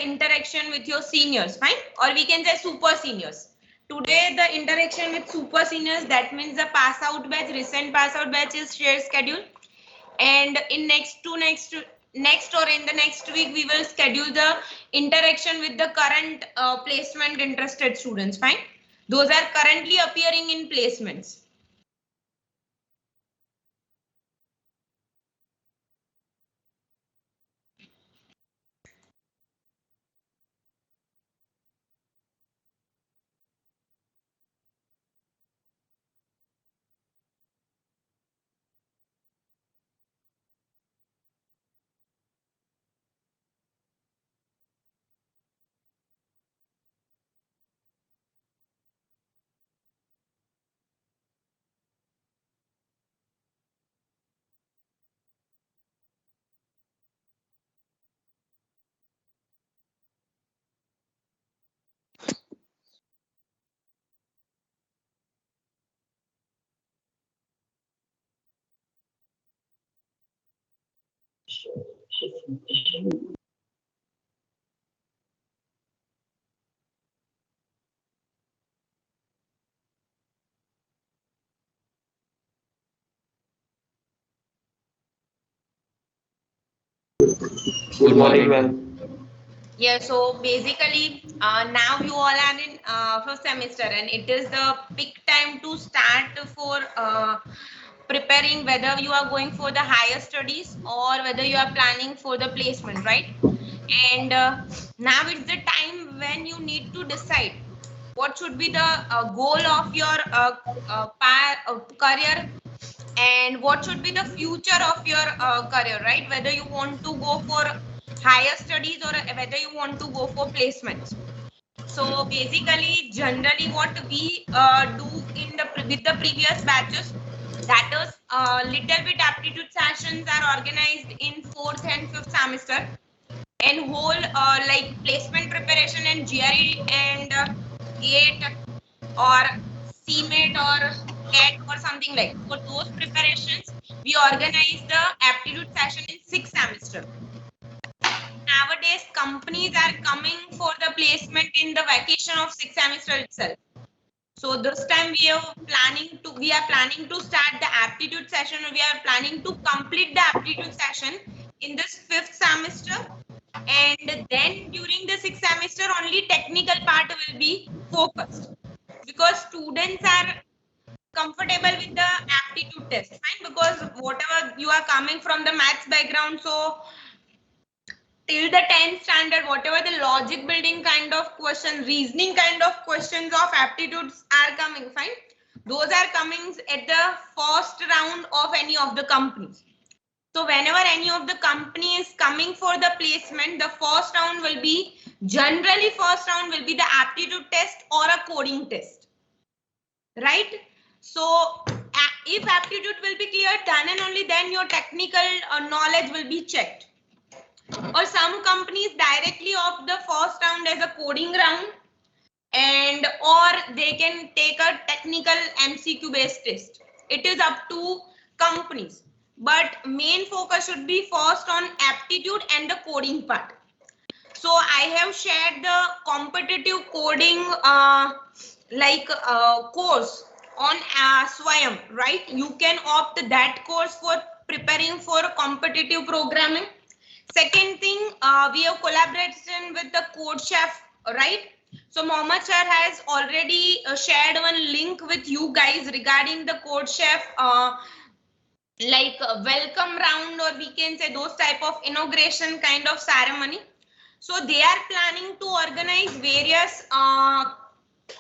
interaction with your seniors, fine, or we can say super seniors. Today the interaction with super seniors, that means the pass out batch, recent pass out batch is shared schedule, and in next or in the next week we will schedule the interaction with the current placement interested students, fine. Those are currently appearing in placements. Good morning, ma'am. Yeah, so basically, now you all are in first semester, and it is the peak time to start for preparing whether you are going for the higher studies or whether you are planning for the placement, right? And now it's the time when you need to decide what should be the goal of your career, and what should be the future of your career, right? Whether you want to go for higher studies or whether you want to go for placements. So basically, generally what we do in the with the previous batches, that is little bit aptitude sessions are organized in fourth and fifth semester, and whole like placement preparation and GRE and GATE or CMAT or CAT or something like. For those preparations, we organize the aptitude session in sixth semester. Nowadays, companies are coming for the placement in the vacation of sixth semester itself. So this time we are planning to start the aptitude session. We are planning to complete the aptitude session in this fifth semester, and then during the sixth semester only technical part will be focused, because students are comfortable with the aptitude test, fine, because whatever you are coming from the maths background, so till the 10th standard, whatever the logic building kind of question, reasoning kind of questions of aptitudes are coming, fine, those are coming at the first round of any of the companies. So whenever any of the company is coming for the placement, the first round will be, generally first round will be the aptitude test or a coding test, right? So if aptitude will be clear, then and only then your technical knowledge will be checked. Or some companies directly opt the first round as a coding round, and or they can take a technical MCQ based test. It is up to companies, but main focus should be first on aptitude and the coding part. So I have shared the competitive coding course on Swayam, right? You can opt that course for preparing for competitive programming. Second thing, we have collaboration with the Code Chef, right? So Mohammed sir has already shared one link with you guys regarding the Code Chef welcome round, or we can say those type of inauguration kind of ceremony. So they are planning to organize various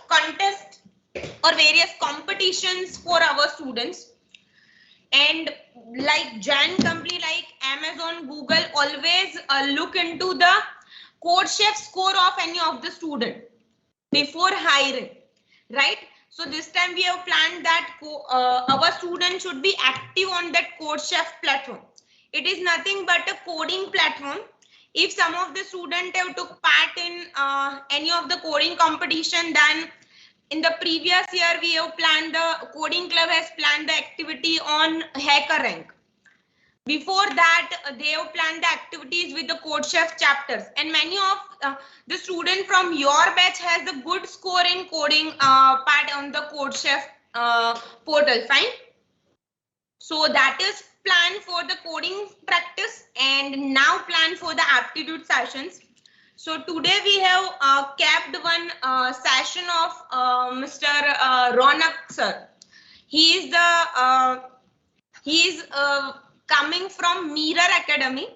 contests or various competitions for our students. And like giant company like Amazon, Google always look into the Code Chef score of any of the student before hiring, right? So this time we have planned that our students should be active on that Code Chef platform. It is nothing but a coding platform. If some of the students have took part in any of the coding competition, then in the previous year we have planned, the coding club has planned the activity on HackerRank. Before that, they have planned the activities with the CodeChef chapters, and many of the student from your batch has the good score in coding part on the CodeChef portal. Fine. So that is plan for the coding practice, and now plan for the aptitude sessions. So today we have kept one session of Mr. Ronak sir. He is the he is coming from Mirror Academy,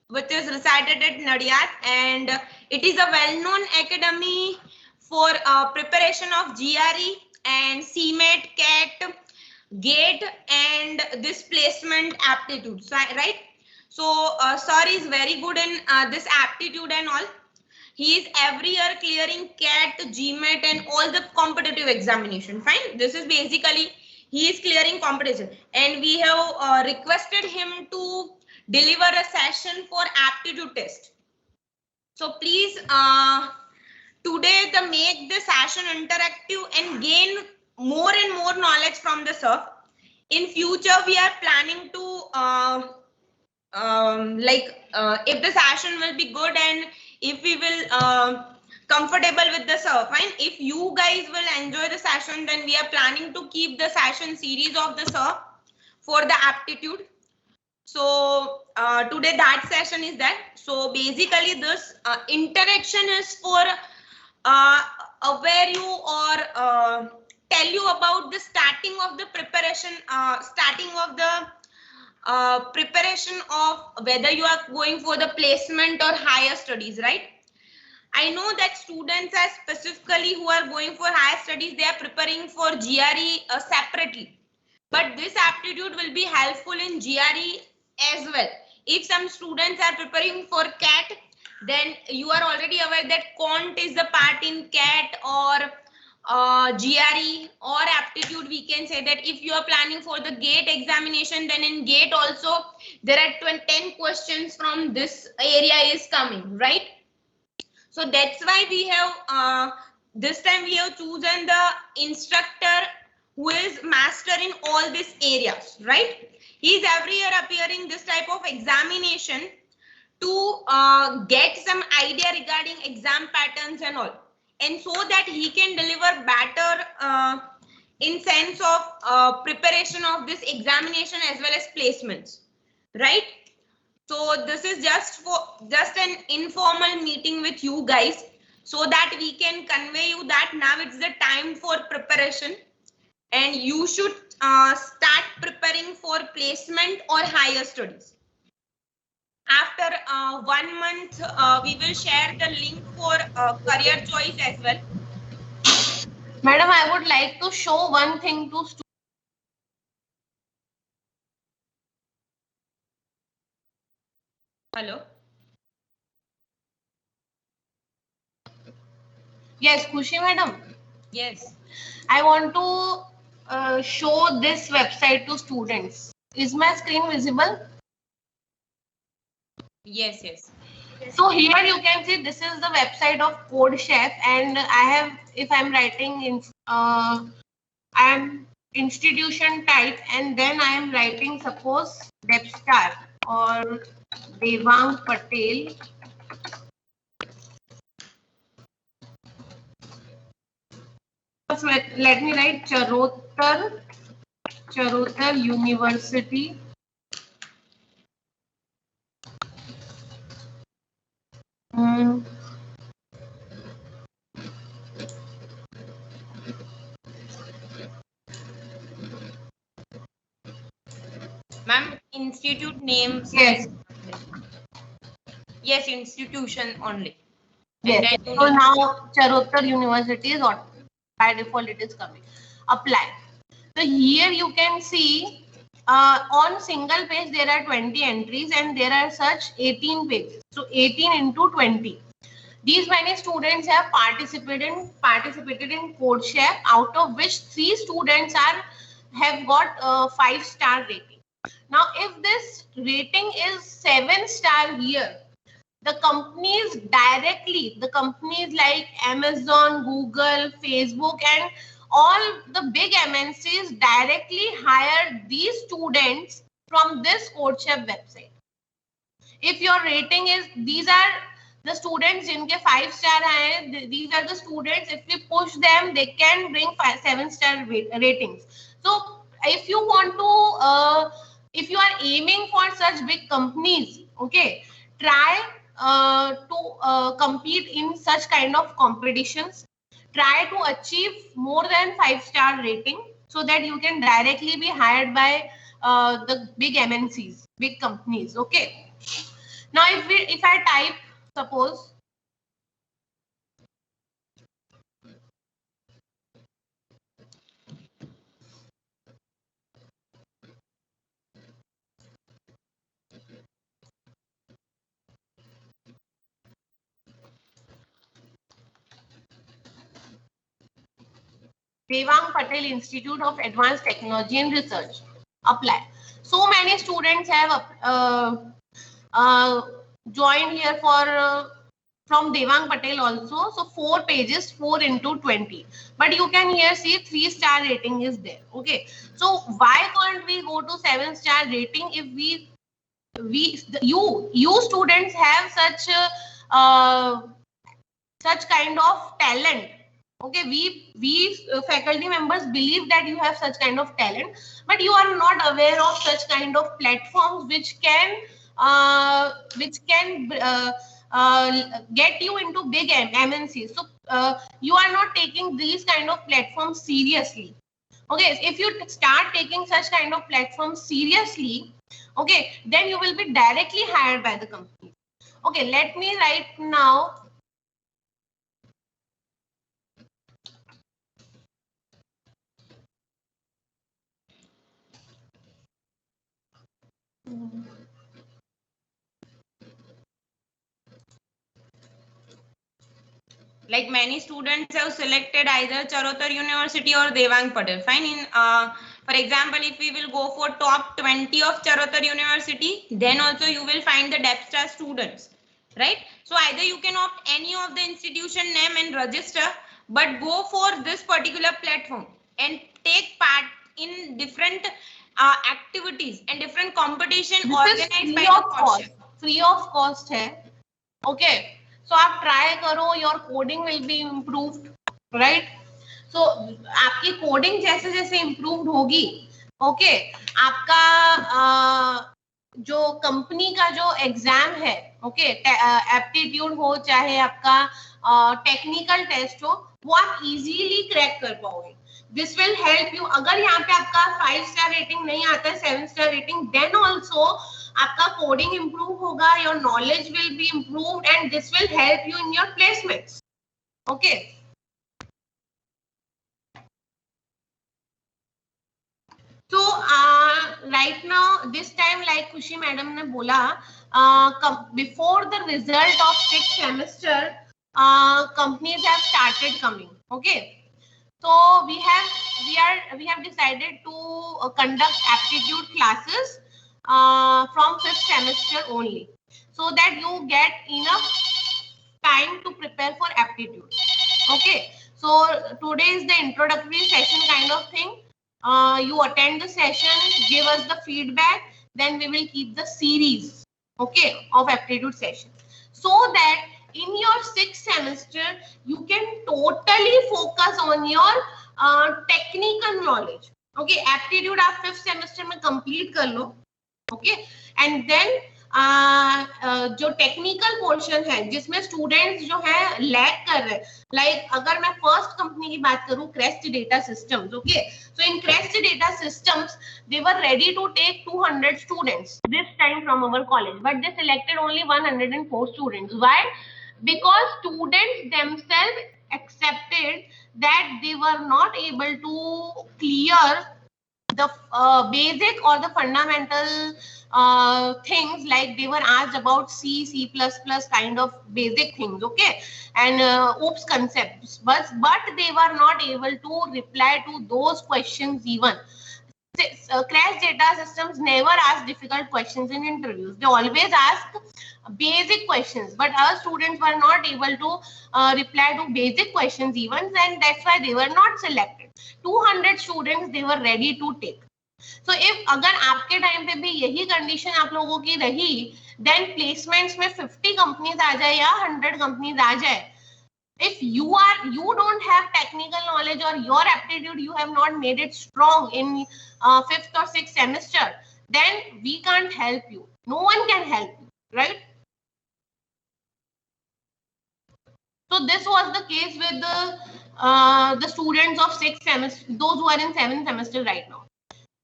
which is resided at Nadiad, and it is a well-known academy for preparation of GRE and CMAT, CAT, GATE, and this placement aptitude, right? So, sir is very good in this aptitude and all. He is every year clearing CAT, GMAT, and all the competitive examination. Fine. This is basically he is clearing competition, and we have requested him to deliver a session for aptitude test. So please, today the make the session interactive and gain more and more knowledge from the sir. In future, we are planning to if the session will be good and if we will comfortable with the sir, fine. If you guys will enjoy the session, then we are planning to keep the session series of the sir for the aptitude. So today that session is that. So basically this interaction is for aware you or tell you about the starting of the preparation, starting of the preparation of whether you are going for the placement or higher studies, right? I know that students are specifically who are going for higher studies, they are preparing for GRE separately. But this aptitude will be helpful in GRE as well. If some students are preparing for CAT, then you are already aware that quant is the part in CAT or GRE or aptitude. We can say that if you are planning for the GATE examination, then in GATE also there are 10 questions from this area is coming, right? So that's why we have this time we have chosen the instructor who is master in all these areas, right? He is every year appearing this type of examination to get some idea regarding exam patterns and all, and so that he can deliver better in sense of preparation of this examination as well as placements, right? So this is just an informal meeting with you guys, so that we can convey you that now it's the time for preparation, and you should start preparing for placement or higher studies. After 1 month, we will share the link for career choice as well. Madam, I would like to show one thing to students. Hello. Yes, Khushi madam. Yes. I want to show this website to students. Is my screen visible? Yes, yes. So here you can see this is the website of CodeChef, and I have, if I'm writing in, I'm institution type, and then I am writing suppose Depstar or Devang Patel. Let me write Charotar University. Ma'am, institute names. Yes. Yes, institution only. Yes. So now Charotar University is on. By default it is coming. Apply. So here you can see on single page there are 20 entries and there are such 18 pages. So 18 into 20. These many students have participated in CodeChef, out of which 3 students have got 5-star rating. Now, if this rating is 7-star here, the companies like Amazon, Google, Facebook, and all the big MNCs directly hire these students from this CodeChef website. If your rating is, these are the students jinke 5 star aaye, these are the students, if we push them, they can bring 7-star ratings. So if you want to if you are aiming for such big companies, okay, try to compete in such kind of competitions. Try to achieve more than 5-star rating so that you can directly be hired by the big MNCs, big companies. Okay. Now, if I type, suppose Devang Patel Institute of Advanced Technology and Research, apply. So many students have joined here for from Devang Patel also. So 4 pages, 4 into 20. But you can here see 3-star rating is there. Okay. So why can't we go to 7-star rating if you students have such kind of talent? Okay, we faculty members believe that you have such kind of talent, but you are not aware of such kind of platforms which can get you into big MNCs. So you are not taking these kind of platforms seriously. Okay, if you start taking such kind of platforms seriously, okay, then you will be directly hired by the company. Okay, let me write now. Like many students have selected either Charotar University or Devang Patel. Fine. For example, if we will go for top 20 of Charotar University, then also you will find the DEPSTAR students, right? So either you can opt any of the institution name and register, but go for this particular platform and take part in different activities and different competition organized by the CodeChef. Free of cost है. Okay. So आप try करो, your coding will be improved, right? So आपकी coding जैसे जैसे improved होगी, okay, आपका जो company का जो एग्जाम है, ओके, एप्टीट्यूड हो चाहे आपका टेक्निकल टेस्ट हो, वो आप इजीली क्रैक कर पाओगे. This will help you. अगर यहाँ पे आपका 5-स्टार रेटिंग नहीं आता है, 7-स्टार रेटिंग, देन ऑल्सो आपका कोडिंग इंप्रूव होगा, your knowledge will be improved and this will help you in your placements. Okay. So right now, this time, like Khushi madam ne bola, before the result of 6th semester, companies have started coming. Okay, so we have decided to conduct aptitude classes from 5th semester only, so that you get enough time to prepare for aptitude. Okay, so today is the introductory session kind of thing. You attend the session, give us the feedback, then we will keep the series, okay, of aptitude session, so that in your 6th semester you can totally focus on your technical knowledge. Okay, aptitude आप 5th semester में complete कर लो, okay, and then जो technical portion है जिसमें students जो है lag कर रहे हैं, लाइक अगर मैं फर्स्ट कंपनी की बात करूं, Crest Data Systems. Okay, so in Crest Data Systems they were ready to take 200 students this time from our college, but they selected only 104 students. Why? Because students themselves accepted that they were not able to clear the basic or the fundamental things, like they were asked about C++ kind of basic things, okay, and OOPS concepts, but they were not able to reply to those questions even. Crash data systems never ask difficult questions in interviews. They always ask basic questions, but our students were not able to reply to basic questions even, and that's why they were not selected. 200 students they were ready to take. So if अगर आपके time पे भी यही condition आप लोगों की रही, then placements में 50 कंपनीज आ जाए या 100 कंपनीज आ जाए, if you don't have technical knowledge or your aptitude you have not made it strong in 5th or 6th semester, then we can't help you, no one can help you, right? So this was the case with the students of 6th semester, those who are in 7th semester right now.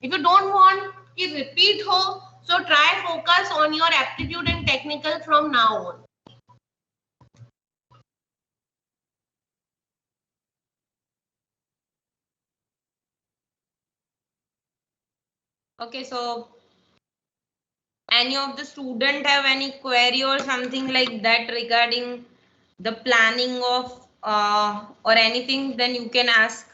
If you don't want to repeat ho, so try focus on your aptitude and technical from now on. Okay, so any of the student have any query or something like that regarding the planning of or anything, then you can ask.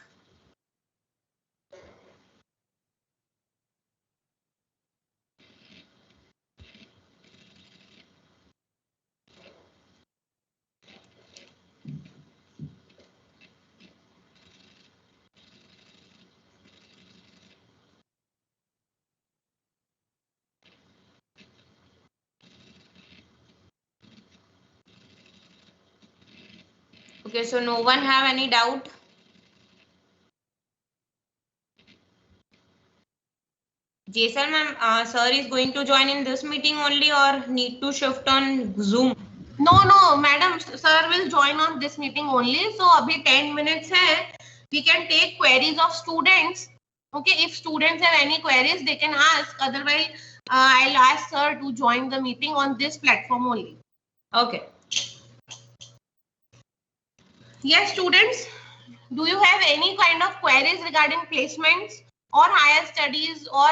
Okay, so no one have any doubt? Jason ma'am, sir is going to join in this meeting only or need to shift on Zoom? No, madam, sir will join on this meeting only. So abhi 10 minutes hai, we can take queries of students. Okay, if students have any queries, they can ask. Otherwise, I'll ask sir to join the meeting on this platform only. Okay. Yes, students, do you have any kind of queries regarding placements or higher studies? Or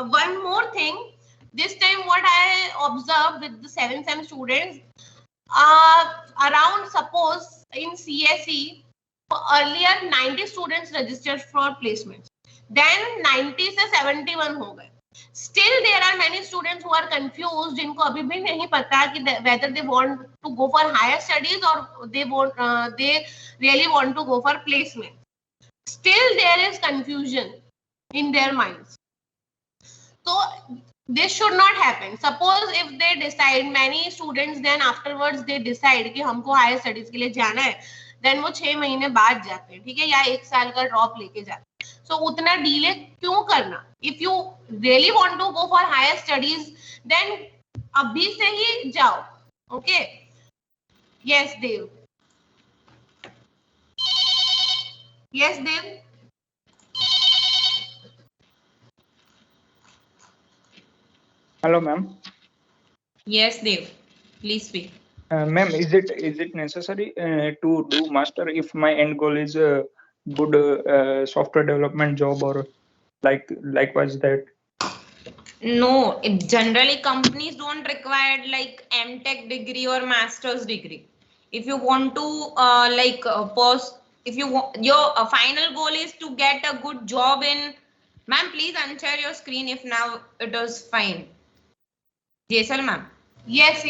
one more thing, this time what I observed with the 7th sem students, around suppose in CSE, earlier 90 students registered for placements, then 90 से 71 हो गए. Still there are many students who are confused, जिनको अभी भी नहीं पता कि whether they want to go for higher studies or they really want to go for placement. Still there is confusion in their minds. So this should not happen. Suppose if they decide, many students then afterwards they decide कि हमको higher studies के लिए जाना है, then वो 6 महीने बाद जाते हैं, ठीक है, या 1 साल का ड्रॉप लेके जाते हैं. So उतना डिले क्यों करना? If you really want to go for higher studies, then अभी से ही जाओ. Okay? Yes, Dev. Yes, Dev. Hello, ma'am. Yes, Dev. Please speak. Ma'am, is it necessary to do master if my end goal is a good software development job or likewise that? No, generally companies don't require like MTech degree or master's degree. If you want to if you want your final goal is to get a good job in, ma'am, please unshare your screen if now it is fine. Jaisal ma'am. Yes.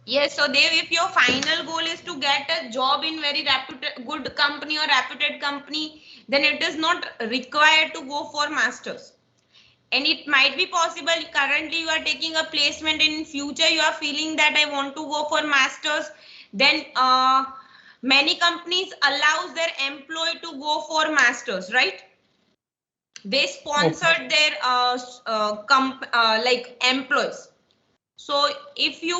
Yes, so Dev, if your final goal is to get a job in very good company or reputed company, then it is not required to go for masters. And it might be possible currently you are taking a placement, in future you are feeling that I want to go for masters, then many companies allows their employee to go for masters, right? They sponsored their employees. So if you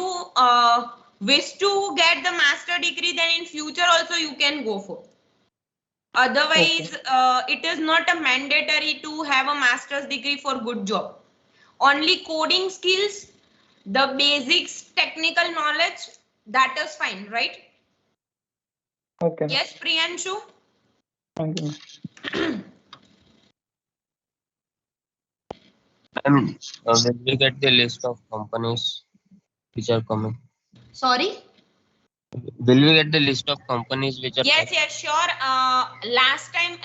wish to get the master degree, then in future also you can go for. Otherwise, it is not a mandatory to have a master's degree for good job. Only coding skills, the basics, technical knowledge, that is fine, right? Okay. Yes, Priyanshu? Thank you. Will we get the list of companies which are coming? Sorry? Will we get the list of companies which are Yes, sure. Last time,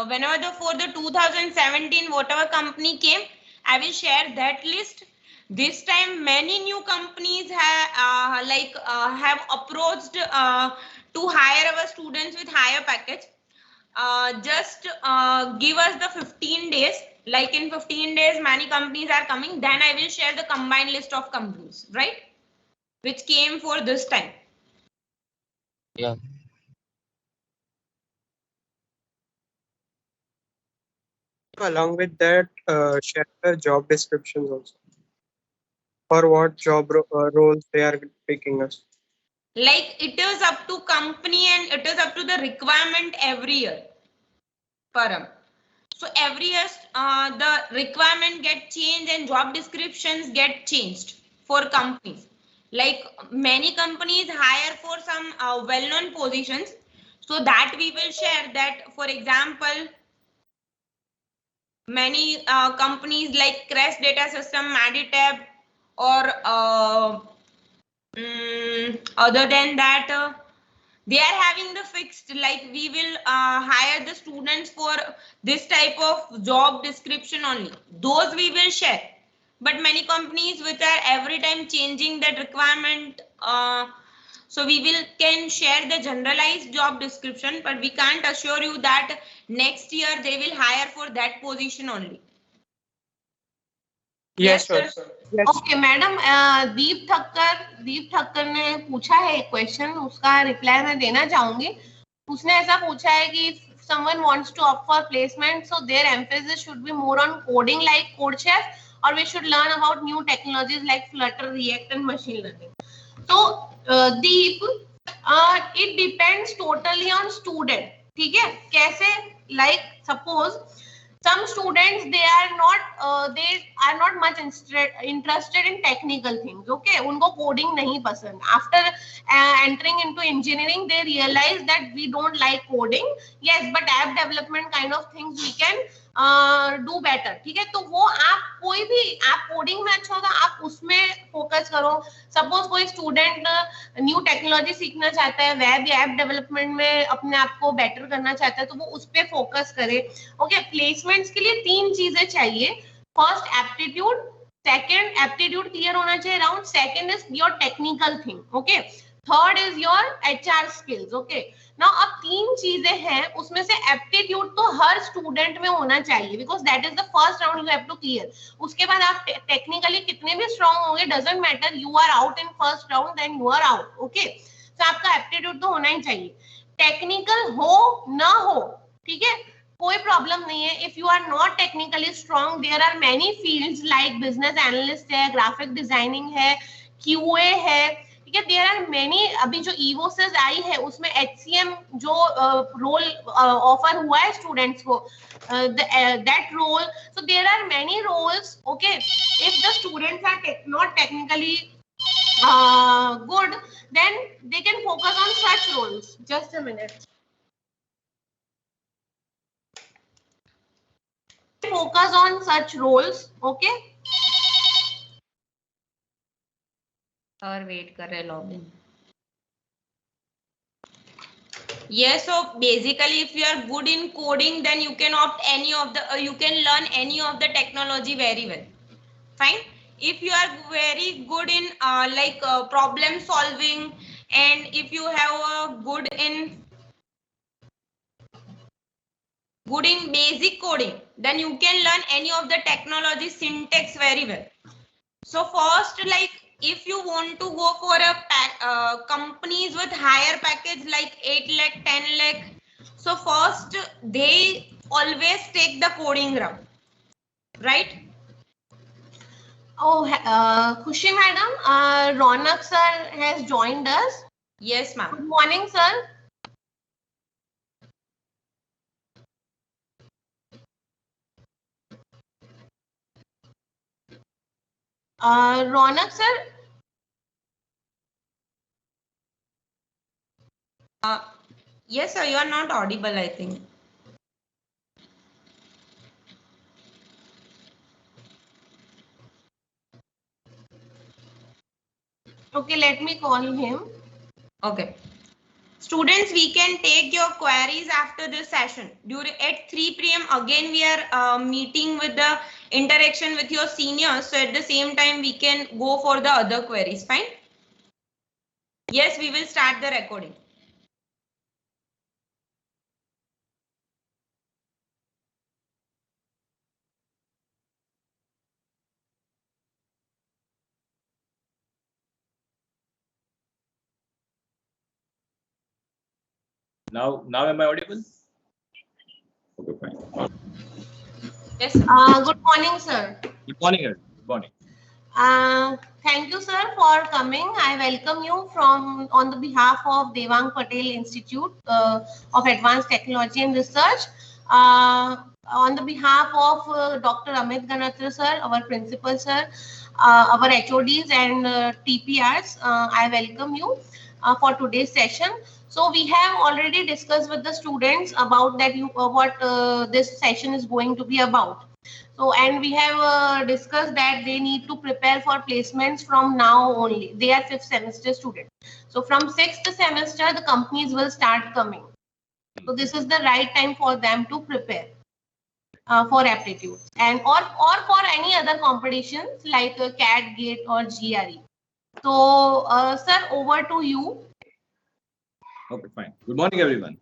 whenever for the 2017, whatever company came, I will share that list. This time, many new companies have approached to hire our students with higher package. just give us the 15 days. Like in 15 days, many companies are coming. Then I will share the combined list of companies, right? Which came for this time. Yeah. Along with that, share the job descriptions also. For what roles they are picking us. Like it is up to company and it is up to the requirement every year. Param. So every year the requirement get changed and job descriptions get changed for companies. Like many companies hire for some well-known positions. So that we will share that, for example, many companies like Crest Data System, Meditab, or other than that, they are having the fixed, like we will hire the students for this type of job description only. Those we will share. But many companies which are every time changing that requirement, so we will can share the generalized job description, but we can't assure you that next year they will hire for that position only. Yes, sir. Yes. Okay madam, Deep Thakkar ने पूछा है एक question, उसका reply मैं देना चाहूंगी. उसने ऐसा पूछा है कि someone wants to opt for placement, so their emphasis should be more on coding like CodeChef, or we should learn about new technologies like Flutter, React and machine learning. So Deep, it depends totally on student. ठीक है, कैसे? Like suppose some students they are not much interested in technical things. Okay, unko coding nahi pasand. After entering into engineering, they realize that we don't like coding. Yes, but app development kind of things we can do better. ठीक है, तो वो आप कोई भी आप coding में अच्छा होगा, आप उसमें फोकस करो. सपोज कोई स्टूडेंट न्यू टेक्नोलॉजी सीखना चाहता है, वेब या ऐप डेवलपमेंट में अपने आप को बेटर करना चाहता है, तो वो उस पर फोकस करे. ओके, प्लेसमेंट्स के लिए 3 चीजें चाहिए. First aptitude, second aptitude clear होना चाहिए around, second is your technical thing. Okay, third is your HR skills. Okay, now अब 3 चीजें हैं, उसमें से एप्टीट्यूड तो हर स्टूडेंट में होना चाहिए, because that is the first round you have to clear. उसके बाद आप टेक्निकली कितने भी स्ट्रांग होंगे, doesn't matter, you are out in first round, then you are out. Okay, तो आपका एप्टीट्यूड तो होना ही चाहिए. टेक्निकल हो ना हो, ठीक है, कोई प्रॉब्लम नहीं है. If you are not technically strong, there are many fields like business analyst है, ग्राफिक डिजाइनिंग है, क्यूए है, ठीक है, देयर आर मेनी. अभी जो इवोसिस आई है उसमें एचसीएम जो रोल ऑफर हुआ है स्टूडेंट्स को, that role. So there are many roles. Okay, if the students are not technically good, then they can focus on such roles. Just a minute. Focus on such roles. Okay. और wait कर रहे login. Yes, so basically if you are good in coding, then you can opt any of the you can learn any of the technology very well. Fine. If you are very good in problem solving, and if you have good in basic coding, then you can learn any of the technology syntax very well. So first, like if you want to go for a companies with higher package like 8 lakh, 10 lakh, so first they always take the coding route, right? Oh, Khushi madam, Ronak sir has joined us. Yes, ma'am. Good morning, sir. Ronak sir. Yes, sir, you are not audible, I think. Okay, let me call him. Okay. Students, we can take your queries after this session. At 3 p.m. again we are meeting with the interaction with your seniors. So at the same time we can go for the other queries. Fine? Yes, we will start the recording. Now am I audible? Okay, fine. Yes, sir. Good morning, sir. Good morning, everyone. Good morning. Thank you, sir, for coming. I welcome you on the behalf of Devang Patel Institute of Advanced Technology and Research. On the behalf of Dr. Amit Ganatra, sir, our principal, sir, our HODs and TPRs, I welcome you for today's session. So we have already discussed with the students about that what this session is going to be about. So, and we have discussed that they need to prepare for placements from now only. They are 5th semester students. So, from 6th semester, the companies will start coming. So, this is the right time for them to prepare for aptitudes and or for any other competitions like CAT, GATE or GRE. So, sir, over to you. Okay, fine. Good morning, everyone.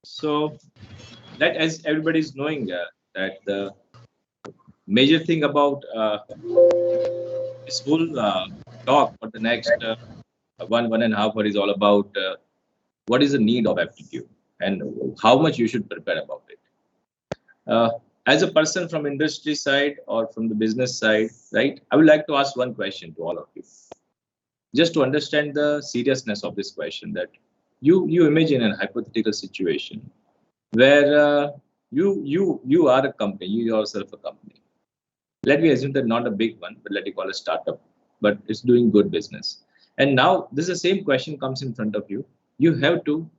So, that as everybody is knowing that the major thing about this whole talk for the next 1.5 hours is all about what is the need of aptitude and how much you should prepare about it. As a person from industry side or from the business side, right? I would like to ask one question to all of you, just to understand the seriousness of this question. That you imagine a hypothetical situation where you are a company, you yourself a company. Let me assume that not a big one, but let me call a startup, but it's doing good business. And now this is the same question comes in front of you. You have to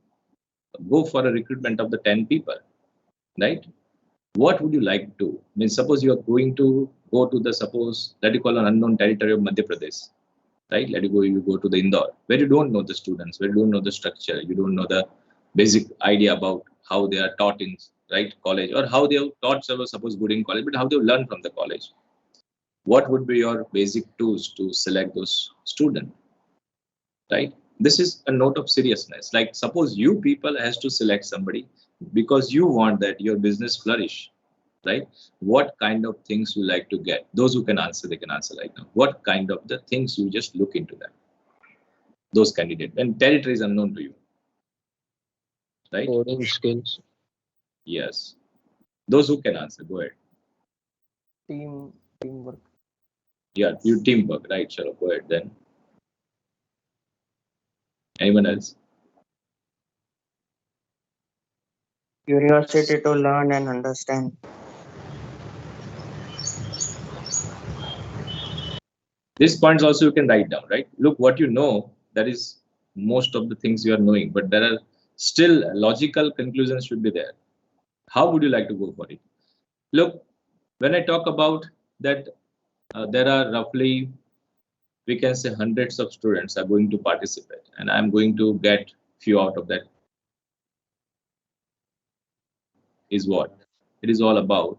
go for a recruitment of the 10 people, right? What would you like to do? I mean, suppose you are going to go to the, suppose, let you call an unknown territory of Madhya Pradesh, right? You go to the Indore, where you don't know the students, where you don't know the structure, you don't know the basic idea about how they are taught in right college, or how they have taught, suppose good in college, but how they learn from the college. What would be your basic tools to select those students, right? This is a note of seriousness. Like, suppose you people has to select somebody because you want that your business flourish, right? What kind of things you like to get? Those who can answer, they can answer right now. What kind of the things you just look into them? Those candidates, and territory is unknown to you, right? Coding skills. Yes. Those who can answer, go ahead. Teamwork. Yeah, you teamwork, right? Sure, go ahead then. Anyone else? Curiosity to learn and understand. These points also you can write down, right? Look, what you know, that is most of the things you are knowing, but there are still logical conclusions should be there. How would you like to go for it? Look, when I talk about that, there are roughly, we can say, hundreds of students are going to participate, and I'm going to get few out of that. Is what it is all about,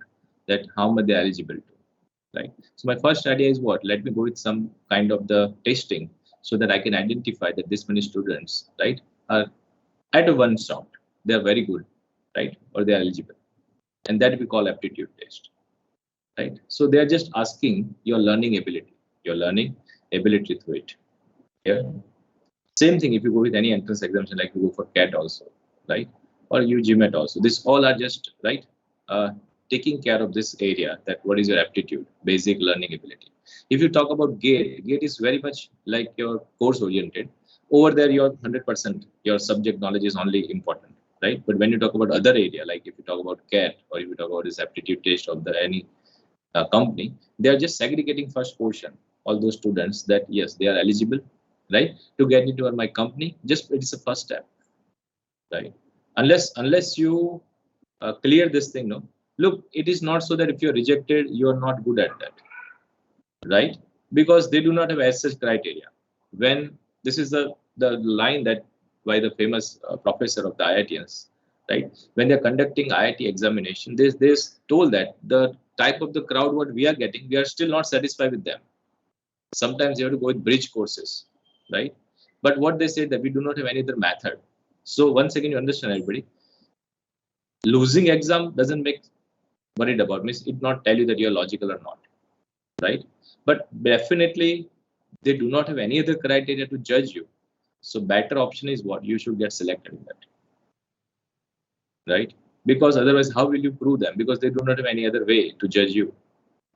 that how much they're eligible to, right? So my first idea is what? Let me go with some kind of the testing so that I can identify that this many students, right, are at a one sound, they are very good, right, or they are eligible, and that we call aptitude test, right? So they are just asking your learning ability through it. Yeah. Same thing if you go with any entrance examination, like you go for CAT also, right, or UGMAT also. This all are just right taking care of this area, that what is your aptitude, basic learning ability. If you talk about GATE is very much like your course oriented. Over there, your 100%, your subject knowledge is only important, right? But when you talk about other area, like if you talk about CAT or if you talk about this aptitude test of the any company, they are just segregating first portion, all those students that yes, they are eligible, right, to get into my company. Just it is a first step, right? Unless you clear this thing, no. Look, it is not so that if you're rejected, you are not good at that, right? Because they do not have as such criteria. When this is the line that by the famous professor of the IITians, right? When they're conducting IIT examination, they told that the type of the crowd what we are getting, we are still not satisfied with them. Sometimes you have to go with bridge courses, right? But what they say that we do not have any other method. So once again, you understand, everybody, losing exam doesn't make worried about, means it not tell you that you're logical or not, right? But definitely they do not have any other criteria to judge you. So better option is what? You should get selected in that. Right? Because otherwise, how will you prove them? Because they do not have any other way to judge you,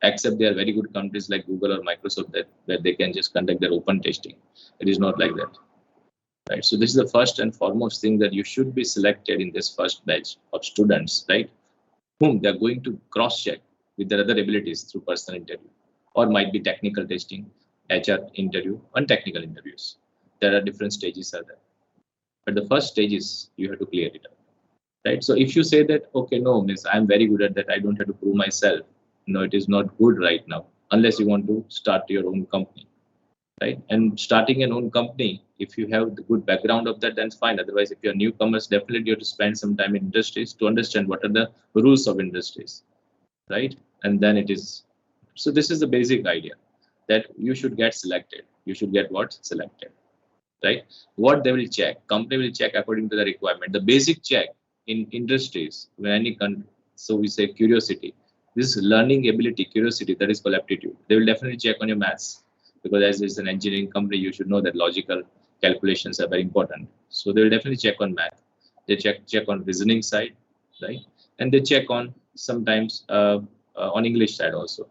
except they are very good companies like Google or Microsoft that they can just conduct their open testing. It is not like that. Right? So this is the first and foremost thing, that you should be selected in this first batch of students, right? Whom they are going to cross-check with their other abilities through personal interview, or might be technical testing, HR interview, and technical interviews. There are different stages are there. But the first stage is you have to clear it up. Right? So if you say that, okay, no, miss, I'm very good at that, I don't have to prove myself. No, it is not good right now, unless you want to start your own company. Right? And starting an own company, if you have the good background of that, then fine. Otherwise, if you're newcomers, definitely you have to spend some time in industries to understand what are the rules of industries, right? And then it is. So this is the basic idea, that you should get selected. You should get what? Selected, right? What they will check, company will check according to the requirement. The basic check in industries, when any country, so we say curiosity. This learning ability, curiosity, that is called aptitude. They will definitely check on your maths, because as it's an engineering company, you should know that logical calculations are very important. So they will definitely check on math. They check on reasoning side, right? And they check on sometimes on English side also.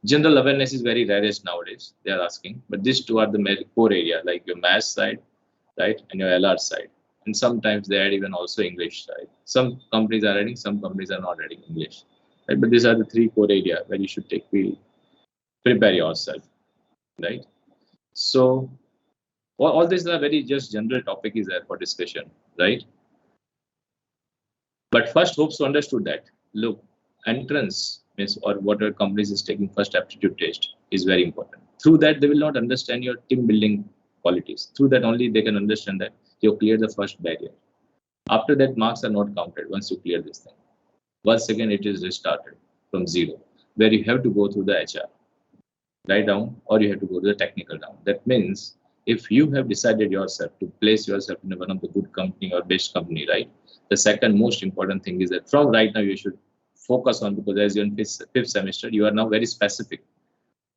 General awareness is very rarest nowadays, they are asking, but these two are the core area, like your math side, right, and your LR side. And sometimes they add even also English side. Some companies are adding, some companies are not adding English, right? But these are the three core area where you should prepare yourself, right? So all these are very just general topic is there for discussion, right? But first, hopes to understood that, look, entrance means, or whatever companies is taking first aptitude test is very important. Through that, they will not understand your team building qualities. Through that only they can understand that you clear the first barrier. After that, marks are not counted once you clear this thing. Once again, it is restarted from zero, where you have to go through the HR, right down, or you have to go to the technical down. That means if you have decided yourself to place yourself in one of the good company or best company, right? The second most important thing is that from right now you should focus on, because as you're in fifth semester, you are now very specific.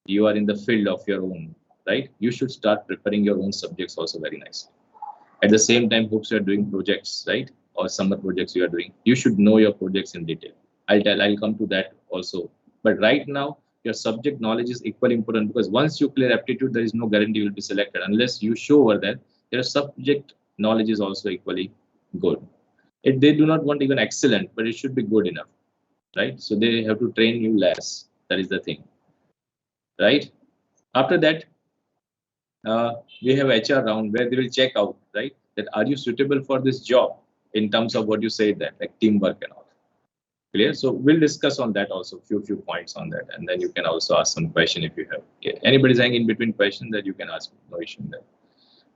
You are in the field of your own, right? You should start preparing your own subjects also very nicely. At the same time, hopes you are doing projects, right? Or summer projects you are doing. You should know your projects in detail. I'll come to that also. But right now, your subject knowledge is equally important, because once you clear aptitude, there is no guarantee you will be selected unless you show over that your subject knowledge is also equally good. They do not want even excellent, but it should be good enough, right? So they have to train you less. That is the thing, right? After that, we have HR round where they will check out, right, that are you suitable for this job in terms of what you said, that like teamwork and all. Clear? So we'll discuss on that also, few points on that, and then you can also ask some question if you have. Yeah. Anybody's saying in between questions that you can ask, no issue in that,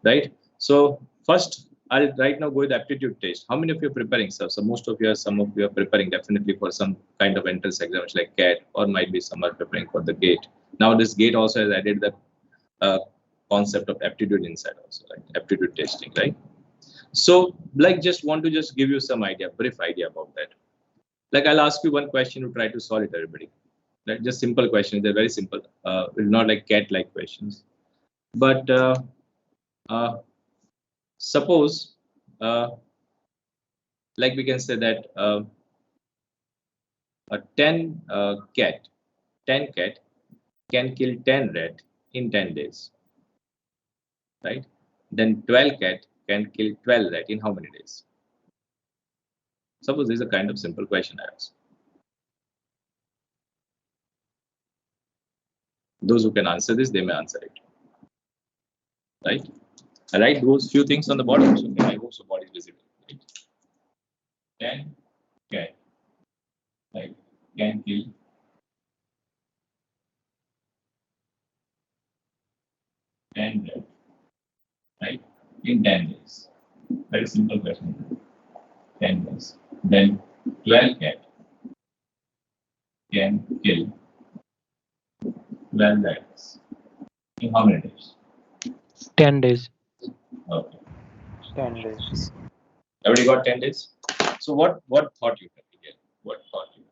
right? So first, I'll right now go with the aptitude test. How many of you are preparing, sir? So some of you are preparing definitely for some kind of entrance exams like CAT, or might be some are preparing for the GATE. Now this GATE also has added the concept of aptitude inside also, right? Aptitude testing, right? So like just want to just give you some idea, brief idea about that. Like I'll ask you one question, you try to solve it, everybody. Like just simple questions, they're very simple. Not like CAT-like questions. But suppose, like we can say that a 10 cat can kill 10 rat in 10 days, right? Then 12 cat can kill 12 rat in how many days? Suppose this is a kind of simple question I ask. Those who can answer this, they may answer it, right? I write those few things on the bottom, so I hope so body is visible. Right? 10 cat, right, can kill 10 rat, right, in 10 days. Very simple question. 10 days. Then 12 cat can kill 12 rats in how many days? 10 days. Okay. 10 days. Everybody got 10 days? So what thought you had again? What thought you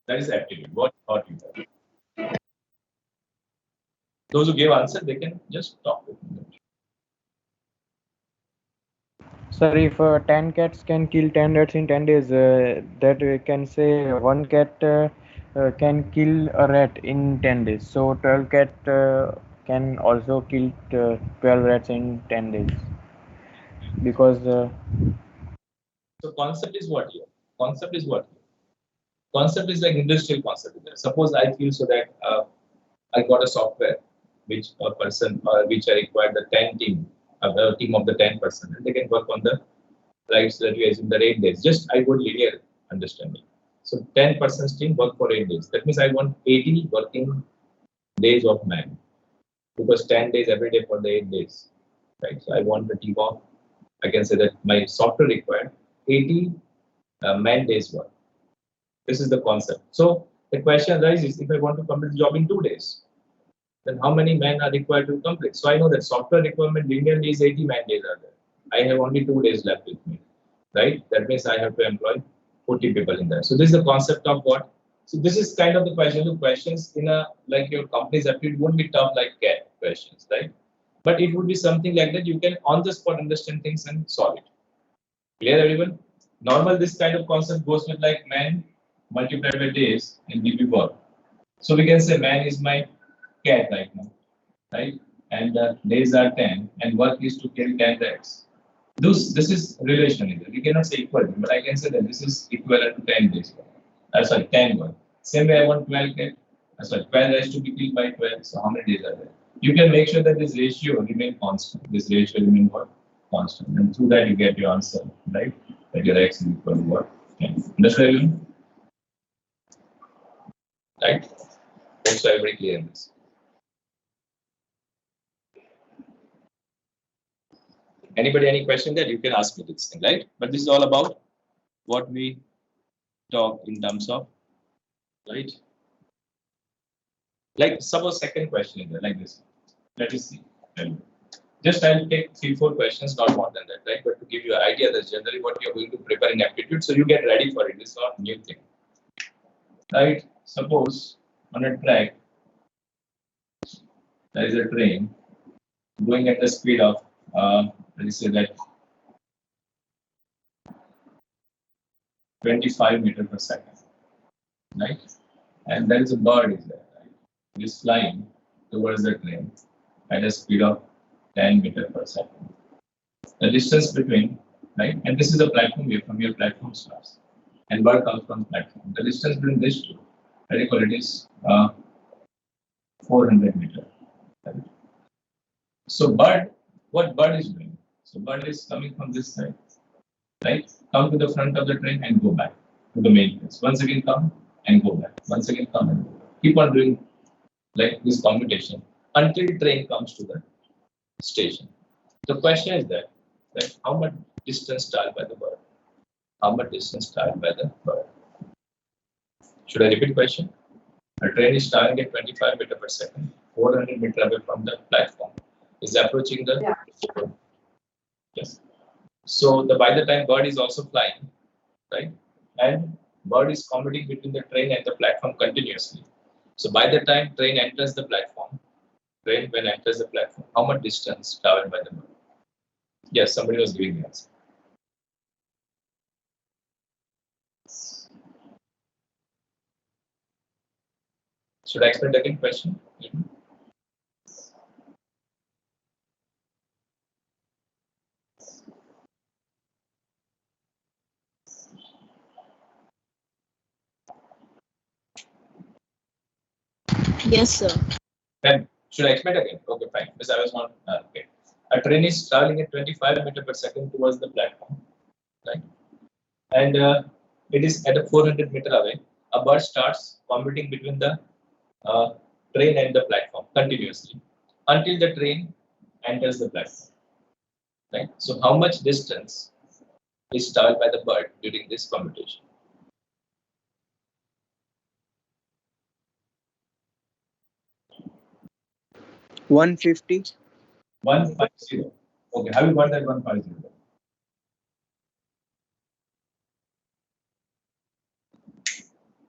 had? That is aptitude. What thought you had? Those who gave answer, they can just talk with me. Sir, if 10 cats can kill 10 rats in 10 days, that we can say one cat can kill a rat in 10 days. So 12 cat can also kill 12 rats in 10 days. Because So concept is what here? Concept is what here? Concept is like industrial concept. Suppose I feel so that I got a software which a person which I require the 10 team, the team of the 10%, and they can work on the right so that we assume the 8 days. Just I would linear understanding. So 10% team work for 8 days. That means I want 80 working days of man because 10 days every day for the 8 days. Right. So I want the team of, I can say that my software required 80 man days work. This is the concept. So the question arises, if I want to complete the job in 2 days, then how many men are required to complete? So I know that software requirement linearly is 80 man days are there. I have only 2 days left with me, right? That means I have to employ 40 people in there. So this is the concept of what? So this is kind of the question. The questions in a like your company's aptitude won't be tough like CAT questions, right? But it would be something like that. You can on the spot understand things and solve it. Clear, everyone? Normal, this kind of concept goes with like man multiplied by days and give you work. So we can say man is my cat right now, right? And days are 10 and work is to kill 10 rats. This is relation. We cannot say equal, but I can say that this is equivalent to 10 days. Sorry, 10 work. Same way I want 12 cat. Sorry, 12 rats to be killed by 12. So how many days are there? You can make sure that this ratio remain constant. This ratio remain what? Constant. And through that you get your answer, right? That your x is equal to what? 10. Understand? Right? That's why very clear in this. Anybody any question that you can ask me this thing, right? But this is all about what we talk in terms of, right? Like suppose second question is there, like this. Let us see. Just I'll take 3-4 questions, not more than that, right? But to give you an idea, that's generally what you're going to prepare in aptitude, so you get ready for it. It's not a new thing, right? Suppose on a track there is a train going at the speed of let's say that 25 meters per second, right? And there is a bird is there, right? It is flying towards the train at a speed of 10 meters per second. The distance between, right? And this is a platform where from your platform starts, and bird comes from platform. The distance between these two, I call it is 400 meters. Right? So bird, what bird is doing? So bird is coming from this side, right? Come to the front of the train and go back to the main place. Once again come and go back. Once again come and go back. Keep on doing like this commutation until train comes to the station. The question is that how much distance traveled by the bird? How much distance traveled by the bird? Should I repeat question? A train is traveling at 25 meters per second, 400 meters away from the platform, is approaching the yes. So by the time bird is also flying, right? And bird is commuting between the train and the platform continuously. So by the time train enters the platform, train when enters the platform, how much distance traveled by the bird? Yes, somebody was giving the answer. Should I explain the second question? Yes, sir. Then should I explain again? Okay, fine. Because I was not okay. A train is traveling at 25 meters per second towards the platform, right? And it is at a 400 meter away. A bird starts commuting between the train and the platform continuously until the train enters the platform, right? So how much distance is traveled by the bird during this commutation? 150. 150. Okay, have you got that 150?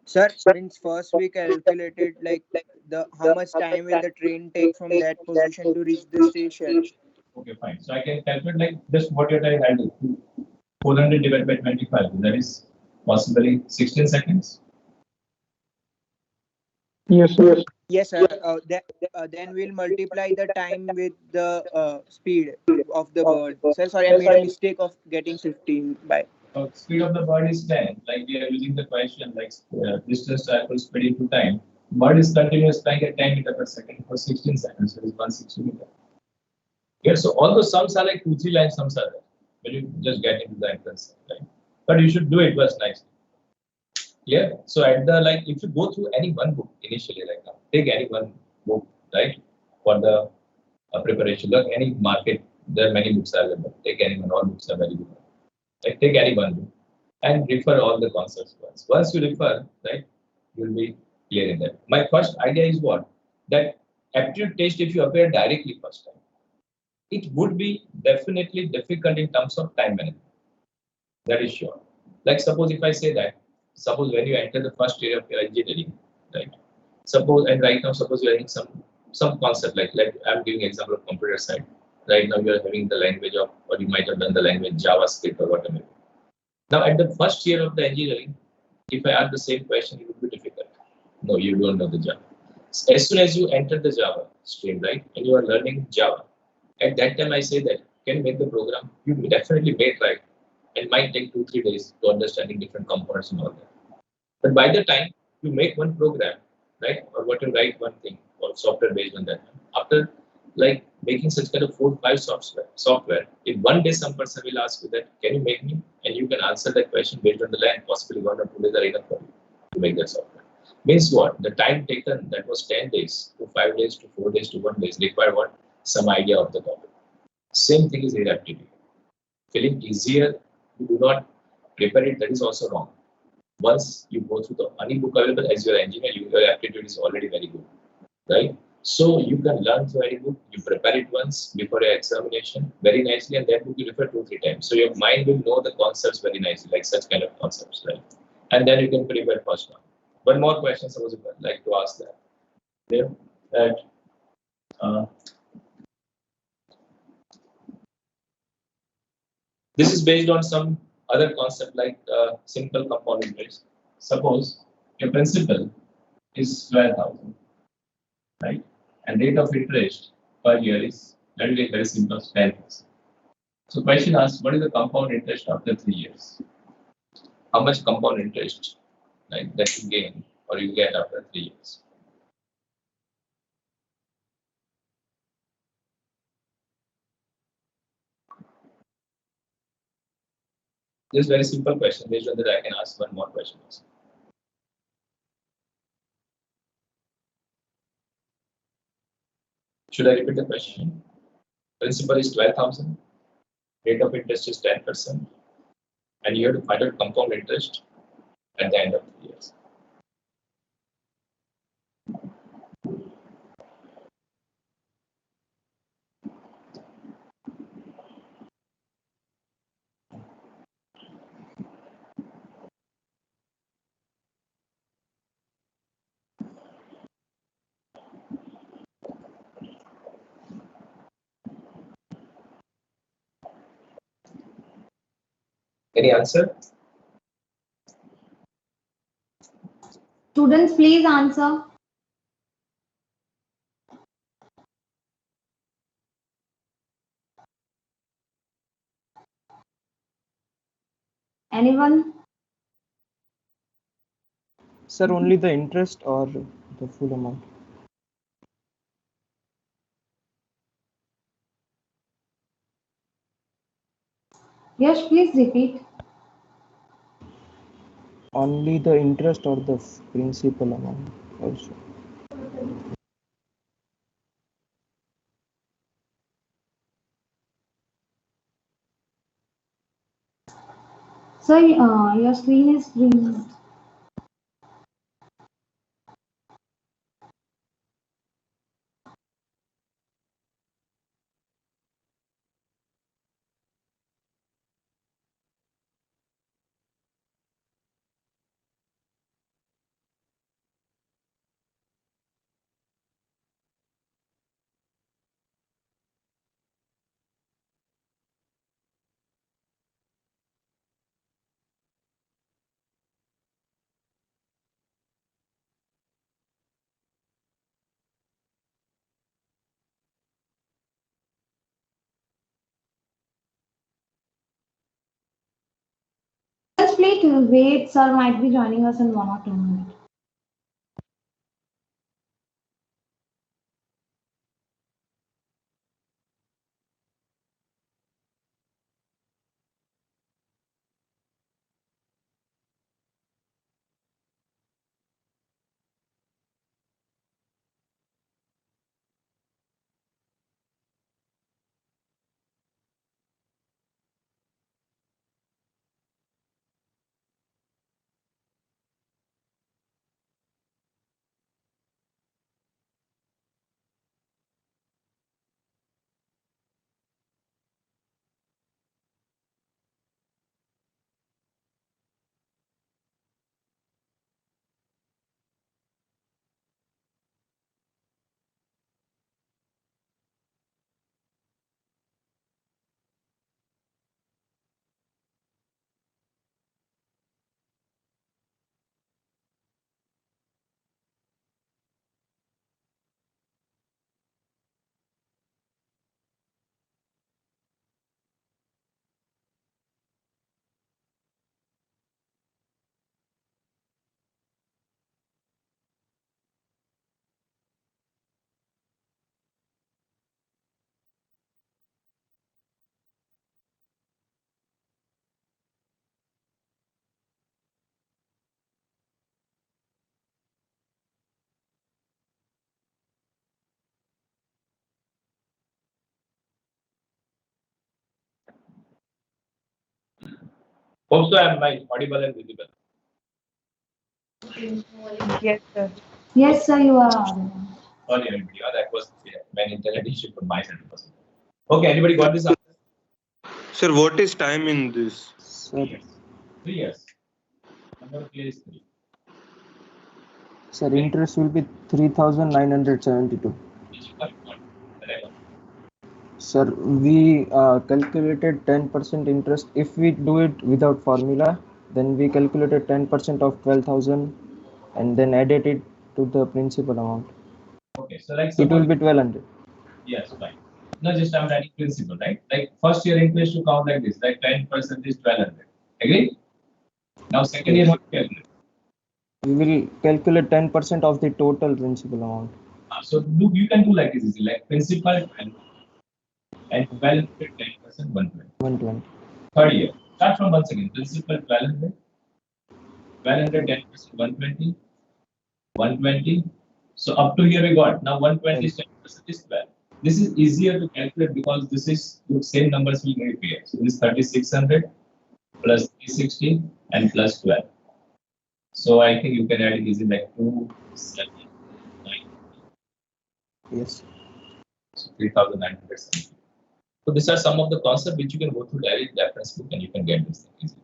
Sir, means first we calculated like the how much time will the train take from that position to reach the station. Okay, fine. So I can calculate like just what your time handle. 400 divided by 25, that is possibly 16 seconds. Yes, sir. Yes, sir. Then we'll multiply the time with the speed of the bird. Sir, sorry, I made a mistake of getting 15 by. Speed of the bird is 10. Like we are using the question like distance travel speed into time. Bird is continuous flying at 10 meters per second for 16 seconds. So it is 160 meters. Yeah, so although sums are like 2-3 lines, sums are there when you just get into the entrance, right? But you should do it first nicely. Yeah. So at the like, if you go through any one book initially, right now, take any one book, right, for the preparation. Look, any market, there are many books available. Take any one, all books are very good. Like take any one book and refer all the concepts once. Once you refer, right, you will be clear in that. My first idea is what? That aptitude test, if you appear directly first time, it would be definitely difficult in terms of time management. That is sure. Like suppose if I say that, suppose when you enter the first year of your engineering, right? Suppose and right now suppose you are having some concept like I'm giving example of computer side. Right now you are having the language of, or you might have done the language JavaScript or whatever. Now at the first year of the engineering, if I ask the same question, it would be difficult. No, you don't know the Java. As soon as you enter the Java stream, right, and you are learning Java, at that time I say that can you make the program? You definitely may try. It might take 2-3 days to understanding different components and all that. But by the time you make one program, right, or what you write one thing or software based on that, after like making such kind of 4-5 software, if one day some person will ask you that, can you make me? And you can answer that question based on the land, possibly 1 or 2 days are enough for you to make that software. Means what? The time taken that was 10 days to 5 days to 4 days to 1 day require what? Some idea of the topic. Same thing is here aptitude. Feeling easier, you do not prepare it, that is also wrong. Once you go through the any book available as your engineer, your aptitude is already very good, right? So you can learn through any book, you prepare it once before your examination very nicely, and that book you refer 2-3 times. So your mind will know the concepts very nicely, like such kind of concepts, right? And then you can prepare first one. One more question, suppose you would like to ask that. Yeah, that this is based on some other concept like simple compound interest. Suppose your principal is 12,000, right? And rate of interest per year is, let me take very simple, 10%. So question asks, what is the compound interest after 3 years? How much compound interest like that you gain or you get after 3 years? This is very simple question. Based on that, I can ask one more question. Should I repeat the question? Principal is 12,000, rate of interest is 10%, and you have to find out compound interest at the end of 3 years. Any answer? Students, please answer. Anyone? Sir, only the interest or the full amount? Yes, please repeat. Only the interest or the principal amount also? Sir, your screen is green. wait, sir might be joining us in 1 or 2 minutes. Hope so. Am I audible and visible? Yes, sir. Yes, sir, you are audible. Sorry, everybody. That was an internet issue from my side. Okay, anybody got this answer? Sir, what is time in this? Sir, 3 years. Number of years is 3. sir, interest will be 3,972. Which you got what? Correct. Sir, we calculated 10% interest. If we do it without formula, then we calculated 10% of 12,000 and then added it to the principal amount. Okay, so like It will suppose be 1,200. yes, fine. No, just I'm writing principle, right? Like first year interest to count like this, like 10% is 1200. Agree? Now second year what calculate? We will calculate 10% of the total principal amount. So you can do like this, easy, like principal 12 and 1200 10% 120. 120. Third year, start from once again. Principal 1200, 1200 10% 120, 120. So up to here we got. Now 120 is 10% is 12. This is easier to calculate because this is the same numbers will reappear. So this is 3600 plus 360 and plus 12. So I think you can add it easily like 279. Yes. So 3970. So these are some of the concepts which you can go through direct reference book and you can get this thing easily.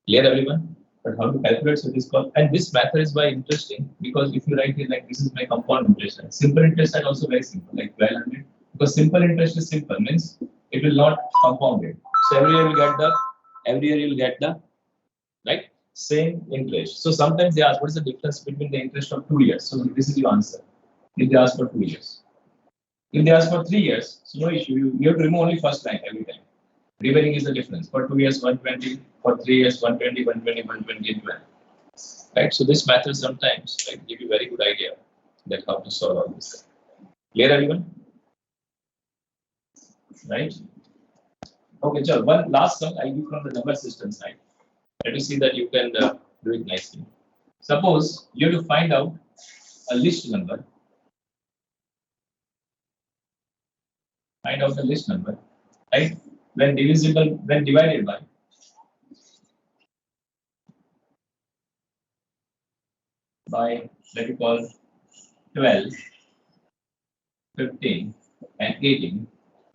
Clear everyone? But how to calculate, so it is called, and this method is very interesting because if you write it like this is my compound interest, and simple interest is also very simple, like 1200, because simple interest is simple, means it will not compound it. So every year you will get the right same interest. So sometimes they ask what is the difference between the interest of 2 years. So this is your answer. If they ask for 2 years, if they ask for 3 years, so no issue. You have to remove only first line every time. Remaining is the difference. For 2 years, 120. For 3 years, 120, 120, 120, and 12. Right. So this method sometimes give you very good idea that how to solve all this. Clear everyone? Right. Okay, so one last sum I do from the number system side. Let me see that you can do it nicely. Suppose you have to find out a list number. Find out the list number, right? When divided by let me call 12, 15, and 18,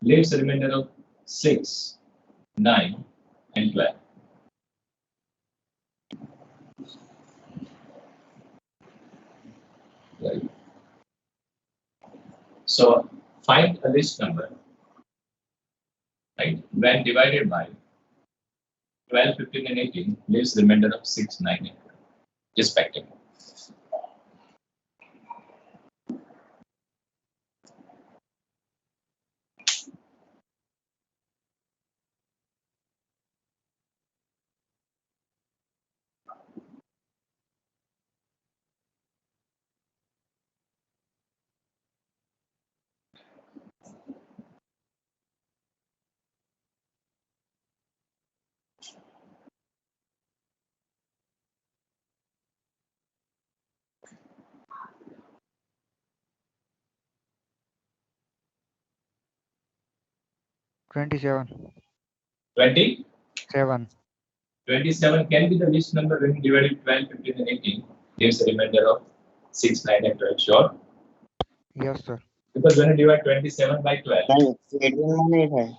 leaves a remainder of 6, 9, and 12. Right. So find a list number, right? When divided by 12, 15, and 18, leaves the remainder of 6, 9, and 12, respectively. 27. 20? 7. 27 can be the least number when you divide it 12, 15, and 18. Gives a remainder of 6, 9, and 12. Sure? Yes, sir. Because when you divide 27 by 12, नहीं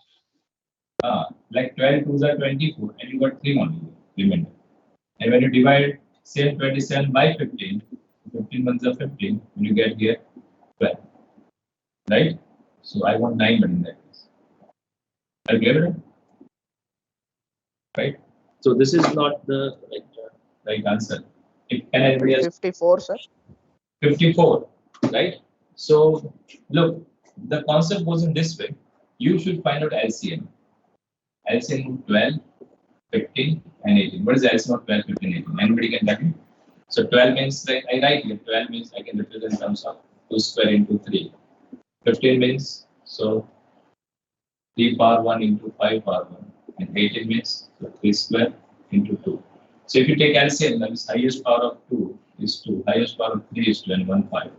like 12 twos are 24, and you got 3 only remainder. And when you divide same 27 by 15, 15 ones are 15, and you get here 12. Right? So I want 9 but in that case. Are you clear with it? Right? So this is not the right answer. If can anybody else? 54, sir. 54, right? So look, the concept goes in this way. You should find out LCM. LCM of 12, 15, and 18. What is the LCM of 12, 15, 18? Anybody can tell me? So 12 means, like I write here, 12 means I can represent in terms of 2 square into 3. 15 means, so 3 power 1 into 5 power 1. And 18 means, so 3 square into 2. So if you take LCM, that means highest power of 2 is 2, highest power of 3 is 2, and 1, 5.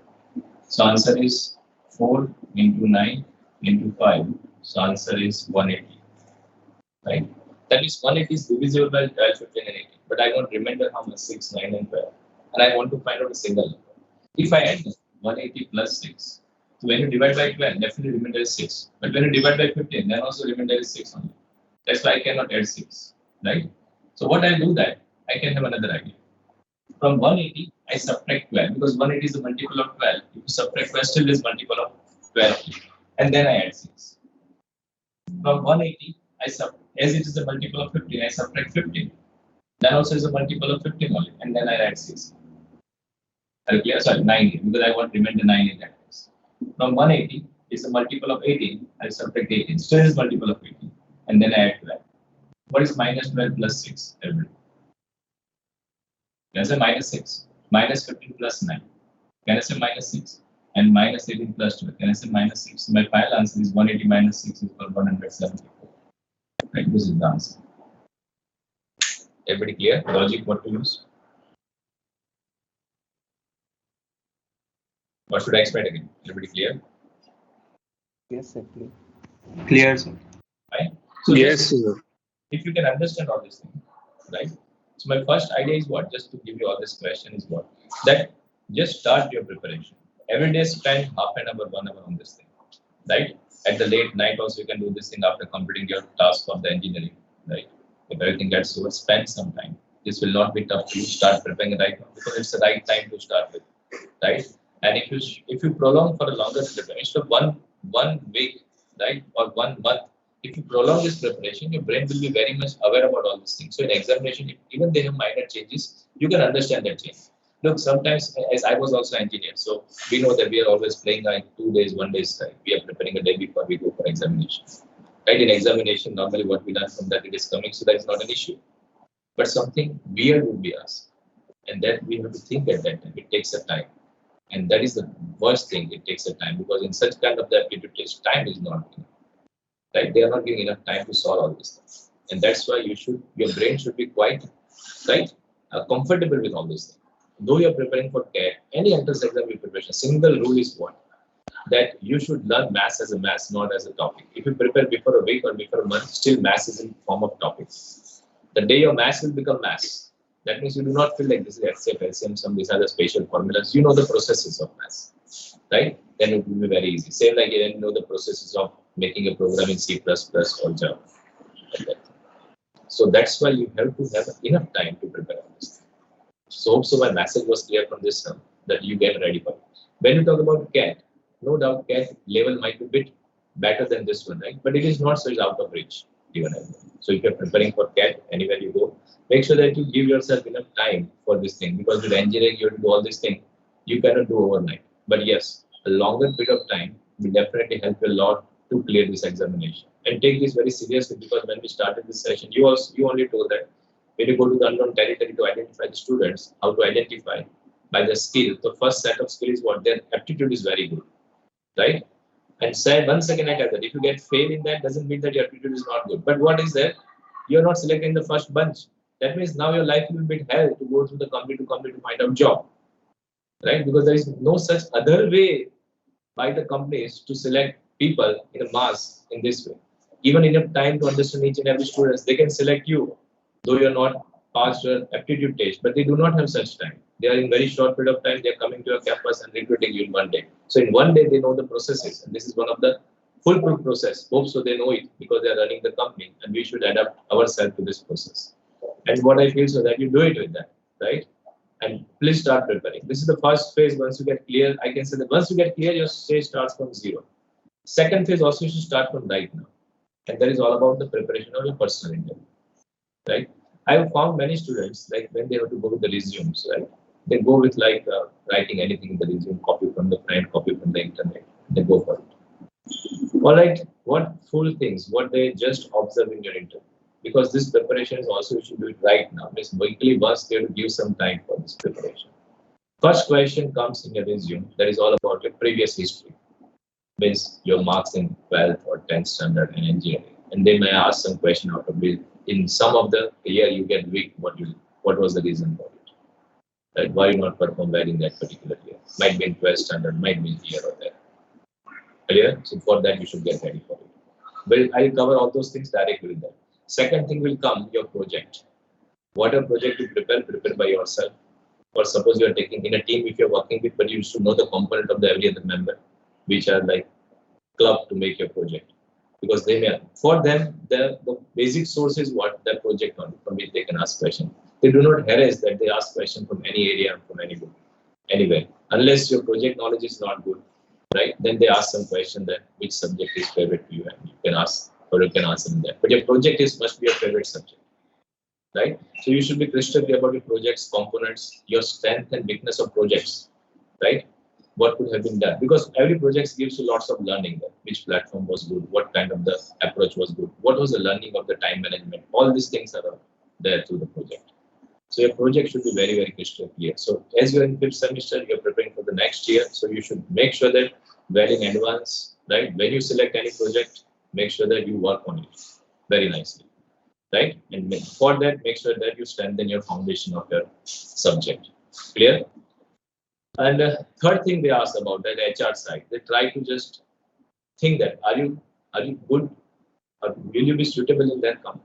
So answer is 4 into 9 into 5. So answer is 180. Right? That means 180 is divisible by 12, 15, and 18. But I don't remember how much 6, 9, and 12. And I want to find out a single number. If I add 180 plus 6, so when you divide by 12, definitely remainder is 6. But when you divide by 15, then also remainder is 6 only. That's why I cannot add 6. Right? So what I'll do that, I can have another idea. From 180, I subtract 12 because 180 is a multiple of 12. If you subtract 12, still is multiple of 12. And then I add 6. From 180, as it is a multiple of 15, I subtract 15. That also is a multiple of 15 only. And then I add 6. Okay, sorry, 9 because I want remainder 9 in that case. From 180 is a multiple of 18. I subtract 18. Still is multiple of 18. And then I add 12. What is minus 12 plus 6? Everybody. Can I say minus 6? Minus 15 plus 9. Can I say minus 6? And minus 18 plus 12. Can I say minus 6? So my final answer is 180 minus 6 is 174. Right, this is the answer. Everybody clear? Logic, what to use? What should I expect again? Everybody clear? Yes, sir. Clear, sir. Right? So Yes, sir. if you can understand all these things, right? So my first idea is what? Just to give you all this question is what? That just start your preparation. Every day spend half an hour, 1 hour on this thing, right? At the late night also you can do this thing after completing your task of the engineering, right? If everything gets over, spend some time. This will not be tough to start preparing right now because it's the right time to start with, right? And if you prolong for a longer preparation, instead of one week, right, or 1 month, if you prolong this preparation, your brain will be very much aware about all these things. So in examination, even they have minor changes, you can understand that change. Look, sometimes, as I was also an engineer, so we know that we are always playing like 2 days, 1 day strike. We are preparing a day before we go for examination. Right? In examination, normally what we learn from that it is coming, so that is not an issue. But something weird would be asked. And that we have to think at that time. It takes a time. And that is the worst thing, it takes a time because in such kind of the aptitude test, time is not enough. Right? They are not giving enough time to solve all this stuff. And that's why your brain should be quite, right, comfortable with all this thing. Though you're preparing for CAT, any entrance exam preparation, single rule is what? That you should learn maths as a maths, not as a topic. If you prepare before a week or before a month, still maths is in form of topics. The day your maths will become maths, that means you do not feel like this is XF, LCM, some these are the spatial formulas. You know the processes of maths, right? Then it will be very easy. Same like you didn't know the processes of making a program in C++ or Java. Like so that's why you have to have enough time to prepare all this. So my message was clear from this term that you get ready for it. When you talk about CAT, no doubt CAT level might be a bit better than this one, right? But it is not so out of reach even. So if you're preparing for CAT, anywhere you go, make sure that you give yourself enough time for this thing because with engineering you have to do all this thing. You cannot do overnight. But yes, a longer period of time will definitely help you a lot to clear this examination. And take this very seriously because when we started this session, you only told that when you go to the unknown territory to identify the students, how to identify by the skill. The first set of skill is what their aptitude is very good, right? And say 1 second I tell that if you get fail in that doesn't mean that your aptitude is not good. But what is that? You're not selecting the first bunch. That means now your life will be hell to go through the company to find out job, right? Because there is no such other way by the companies to select people in a mass in this way. given enough time to understand each and every student, they can select you, though you're not passed your aptitude test, but they do not have such time. They are in very short period of time, they are coming to your campus and recruiting you in one day. So in one day, they know the processes, and this is one of the foolproof process. Hope so they know it because they are running the company, and we should adapt ourselves to this process. And what I feel so that you do it with that, right? And please start preparing. This is the first phase. Once you get clear, I can say that once you get clear, your stage starts from zero. Second phase also you should start from right now. And that is all about the preparation of your personal interview, right? I have found many students, like when they have to go with the resumes, right? They go with like writing anything in the resume, copy from the friend, copy from the internet, they go for it. All right, what full things, what they just observe in your interview. Because this preparation is also, you should do it right now. Means weekly once they have to give some time for this preparation. First question comes in your resume, that is all about your previous history. Means your marks in 12th or 10th standard in engineering. And they may ask some question out of it. In some of the year you get weak, what was the reason for it? Right? Why you not perform well in that particular year? Might be in 12th standard, might be here or there. Clear? So for that you should get ready for it. Well, I'll cover all those things directly with that. Second thing will come your project. Whatever project you prepare by yourself. Or suppose you are taking in a team if you're working with, but you should know the component of the every other member, which are like club to make your project. Because they may, for them, the basic source is what their project on, from which they can ask question. They do not harass that they ask question from any area, from anywhere. Unless your project knowledge is not good, right? Then they ask some question that which subject is favorite to you, and you can ask or you can answer in that. But your project must be your favorite subject, right? So you should be crystal clear about your projects, components, your strength and weakness of projects, right? What could have been done? Because every project gives you lots of learning. Which platform was good? What kind of the approach was good? What was the learning of the time management? All these things are there through the project. So your project should be very, very crystal clear. So as you're in 5th semester, you're preparing for the next year. So you should make sure that well in advance, right? When you select any project, make sure that you work on it very nicely, right? And for that, make sure that you strengthen your foundation of your subject. Clear? And third thing they ask about that HR side, they try to just think that are you good or will you be suitable in that company?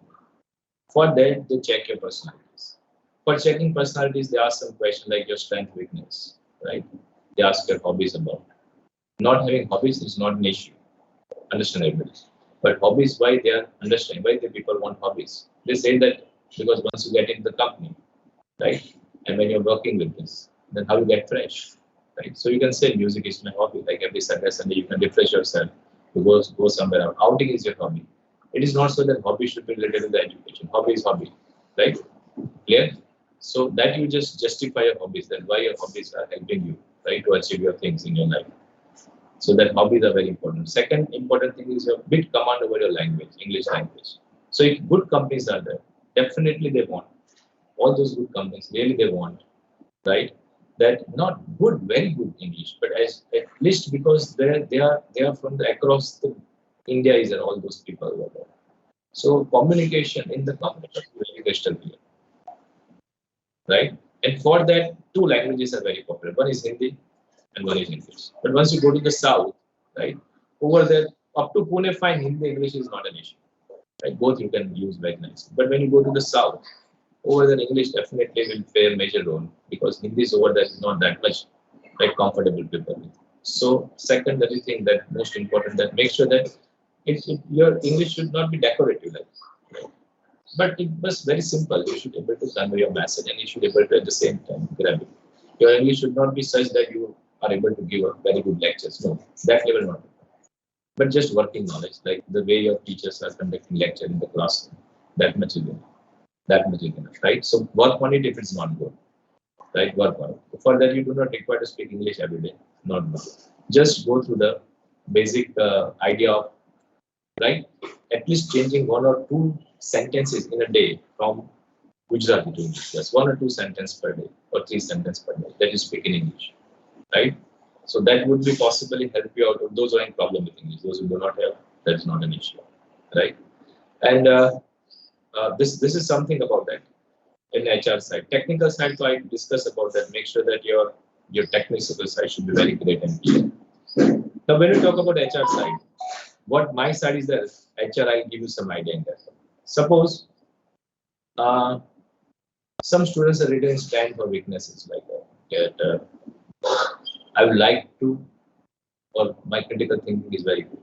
For that, they check your personalities. For checking personalities, they ask some question like your strength, weakness, right? They ask your hobbies about. Not having hobbies is not an issue, understandable. But hobbies, why they are understanding, why the people want hobbies? They say that because once you get into the company, right? And when you're working with this, then how you get fresh, right? So you can say music is my hobby. Like every Saturday, Sunday, you can refresh yourself. You go somewhere out. Outing is your hobby. It is not so that hobby should be related to the education. Hobby is hobby, right? Clear? So that you just justify your hobbies. That why your hobbies are helping you, right, to achieve your things in your life. So that hobbies are very important. Second important thing is your big command over your language, English language. So if good companies are there, definitely they want. All those good companies, really they want, right? That not good, very good English, but at least because they are from the across the India is there, all those people over there. So communication in the company is very crystal clear, right? And for that, two languages are very popular. One is Hindi and one is English. But once you go to the south, right, over there up to Pune, fine, Hindi English is not an issue, right? Both you can use very nicely. But when you go to the south, over there English definitely will play a major role because Hindi is over there is not that much like comfortable people with. So secondary thing that most important that make sure that your English should not be decorative, like, right? But it was very simple. You should be able to convey your message and you should be able to at the same time grab it. Your English should not be such that you are able to give a very good lectures. No, that level not. But just working knowledge, like the way your teachers are conducting lecture in the classroom, that much is enough. That much is enough, right? So work on it if it's not good, right? Work on it. For that, you do not require to speak English every day. Not good. Just go through the basic idea of, right? At least changing one or two sentences in a day from Gujarati to English. Just 1 or 2 sentences per day or 3 sentences per day that you speak in English, right? So that would be possibly help you out of those who are in problem with English. Those who do not have, that is not an issue, right? And this is something about that in HR side. Technical side, so I discuss about that. Make sure that your technical side should be very great and clear. Now, when we talk about HR side, what my side is there, HR, I'll give you some idea in that. Suppose some students are written in strength or weaknesses like that. I would like to, or my critical thinking is very good,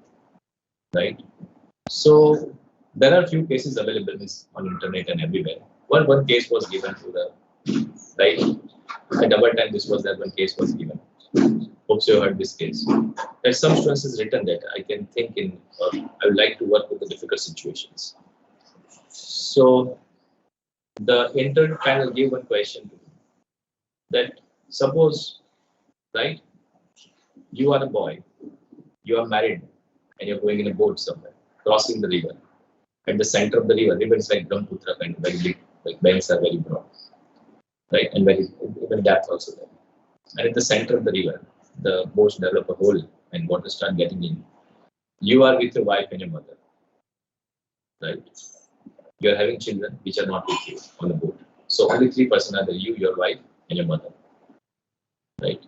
right? So there are few cases available on internet and everywhere. One case was given to the right. At double time, this was that one case was given. Hope you heard this case. That some students has written that I can think in, I would like to work with the difficult situations. So the intern panel gave one question to me that suppose, right, you are a boy, you are married, and you're going in a boat somewhere, crossing the river. At the center of the river is like Brahmaputra kind of very big, like banks are very broad, right, and very even depth also there. And at the center of the river, the boats develop a hole and water start getting in. You are with your wife and your mother, right? You are having children which are not with you on the boat. So only 3 persons are there: you, your wife, and your mother, right?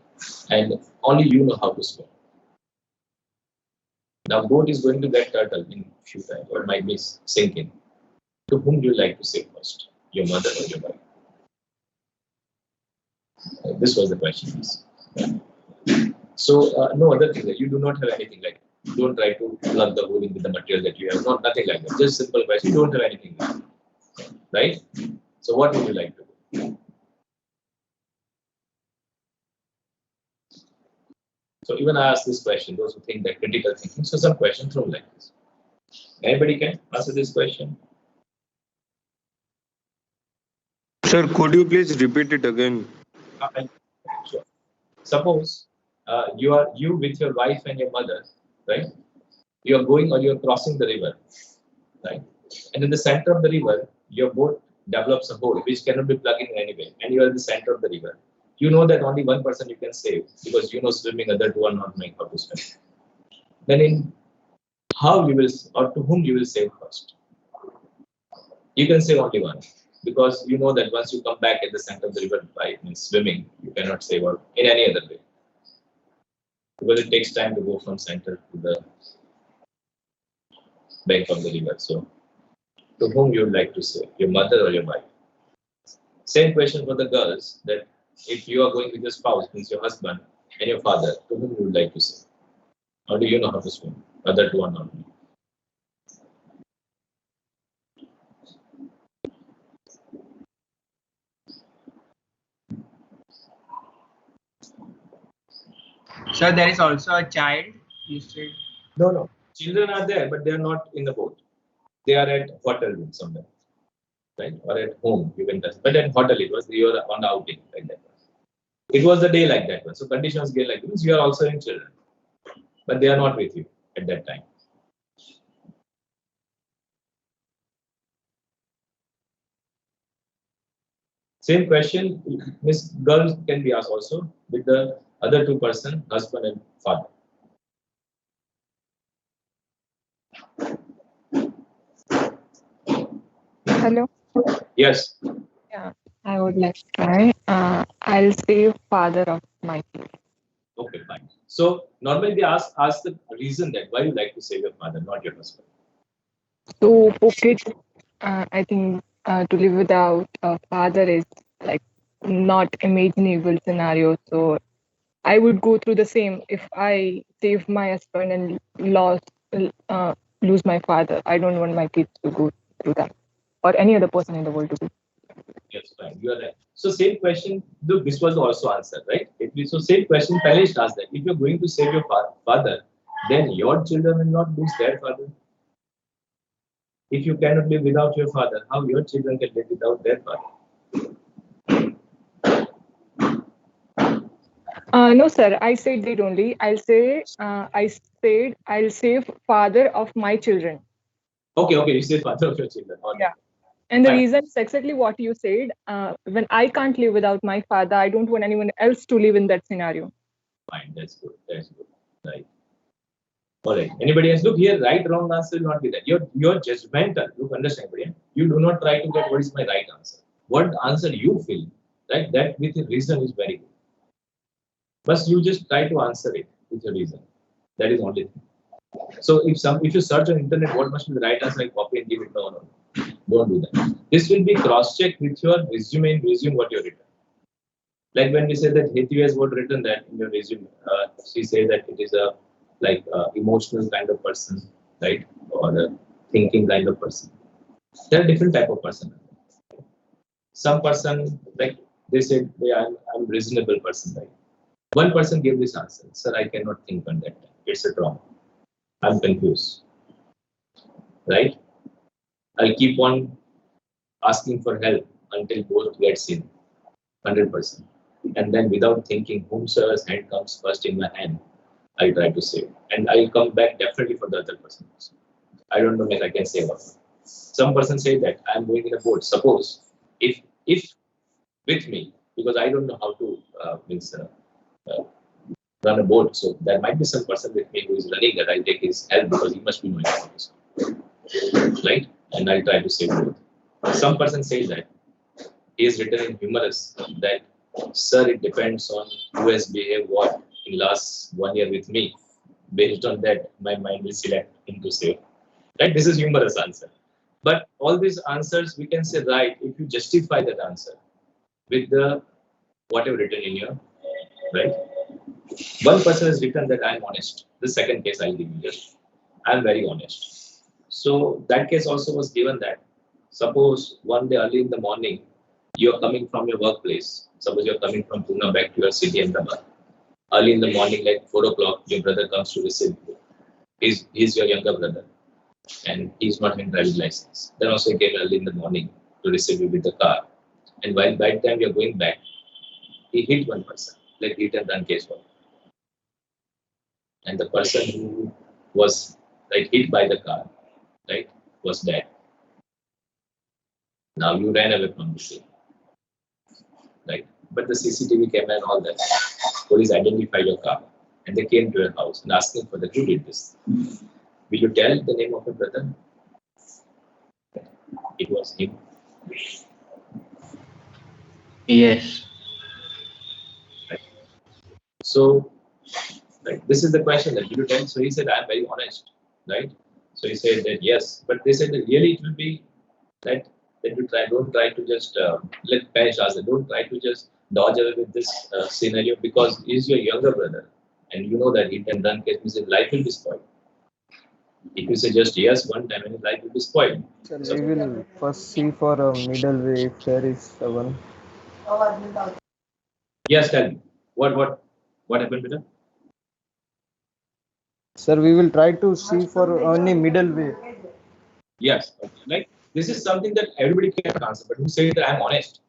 And only you know how to swim. Now boat is going to get turtle in few times or might be sinking. To whom do you like to save first? Your mother or your wife? This was the question. So no other thing that you do not have anything like. Don't try to plug the hole in with the material that you have. Not nothing like that. Just simple question. You don't have anything, right? So what would you like to do? So even I ask this question. Those who think that critical thinking. So some questions from like this. Anybody can answer this question? Sir, could you please repeat it again? Sure. Suppose you with your wife and your mother, right? You are going or you are crossing the river, right? And in the center of the river, your boat develops a hole which cannot be plugged in anyway, and you are in the center of the river. You know that only one person you can save because you know swimming, other two are not knowing how to swim. Then in how you will or to whom you will save first? You can save only one because you know that once you come back at the center of the river by swimming, you cannot save out in any other way. Because it takes time to go from center to the bank of the river. So, to whom you would like to save, your mother or your wife? Same question for the girls, that if you are going with your spouse, means your husband and your father, to whom you would like to save? Or do you know how to swim? Other two are not. So there is also a child, you said? No. Children are there, but they are not in the boat. They are at hotel room somewhere, right? Or at home, you can test. But at hotel, it was you are on the outing like that. It was the day like that one. So condition was like that. You are also in children, but they are not with you at that time. Same question, Miss Girls can be asked also with the other two person, husband and father. Hello. Yes. Yeah, I would like to try. I'll say father of my kid. Okay, fine. So normally they ask the reason that why you like to save your father, not your husband. So for kids, I think to live without a father is like not imaginable scenario. So I would go through the same if I save my husband and lose my father. I don't want my kids to go through that, or any other person in the world to go. Yes, fine. You are right. So same question, this was also answered, right? So same question, Palesh asked that. If you're going to save your father, then your children will not lose their father. If you cannot live without your father, how your children can live without their father? No, sir. I said that only. I said I'll save father of my children. Okay. You say father of your children. Yeah. And the reason is exactly what you said. When I can't live without my father, I don't want anyone else to live in that scenario. Fine. That's good. Right. All right. Anybody else? Look here. Right, wrong answer will not be that. You're judgmental. Look, understand, buddy. You do not try to get what is my right answer. What answer you feel, right? That with a reason is very good. But you just try to answer it with your reason. That is only thing. So if you search on internet, what must be the right answer? I copy and give it. No, don't do that. This will be cross-checked with your resume and resume what you written. Like when we say that Hethi has what written that in your resume, she says that it is a emotional kind of person, right, or a thinking kind of person. There are different type of person. Some person like they said, yeah, I'm reasonable person, right? One person gave this answer, sir, I cannot think on that time. It's a trauma. I'm confused, right? I'll keep on asking for help until both gets in, 100%. And then without thinking, whomsoever's hand comes first in my hand, I try to save. And I'll come back definitely for the other person also. I don't know if I can save up. Some person say that I'm going in a boat. Suppose if with me, because I don't know how to run a boat, so there might be some person with me who is running that I'll take his help because he must be knowing how to, right? And I'll try to save both. Some person says that he is written in humorous that, sir, it depends on who has behaved what in last 1 year with me. Based on that, my mind will select him to save. Right? This is humorous answer. But all these answers we can say right if you justify that answer with the whatever written in your right. One person has written that I am honest. The second case I'll give you just. I am very honest. So that case also was given that suppose one day early in the morning you are coming from your workplace. Suppose you are coming from Pune back to your city Ahmedabad. Early in the morning, like 4 o'clock, your brother comes to receive you. He's your younger brother and he's not having driving license. Then also he came early in the morning to receive you with the car. And while by the time you're going back, he hit one person, like hit and run case one. And the person who was like hit by the car, right, was dead. Now you ran away from the scene, right? But the CCTV camera and all that, police identified your car and they came to your house and asking for the who did this. Will you tell the name of your brother? It was him. Yes. Right. So, right, this is the question that will you tell? So he said, I'm very honest, right? So he said that yes, but they said that really it will be that you don't try to just let Pesh ask it, don't try to just dodge away with this scenario because he's your younger brother and you know that he can run case means his life will be spoiled. If you say just yes one time and his life will be spoiled. Sir, we will first see for a middle way if there is one. Yes, tell me. What happened with that? Sir, we will try to see for only middle way. Yes, like this is something that everybody can answer, but who said that I'm honest?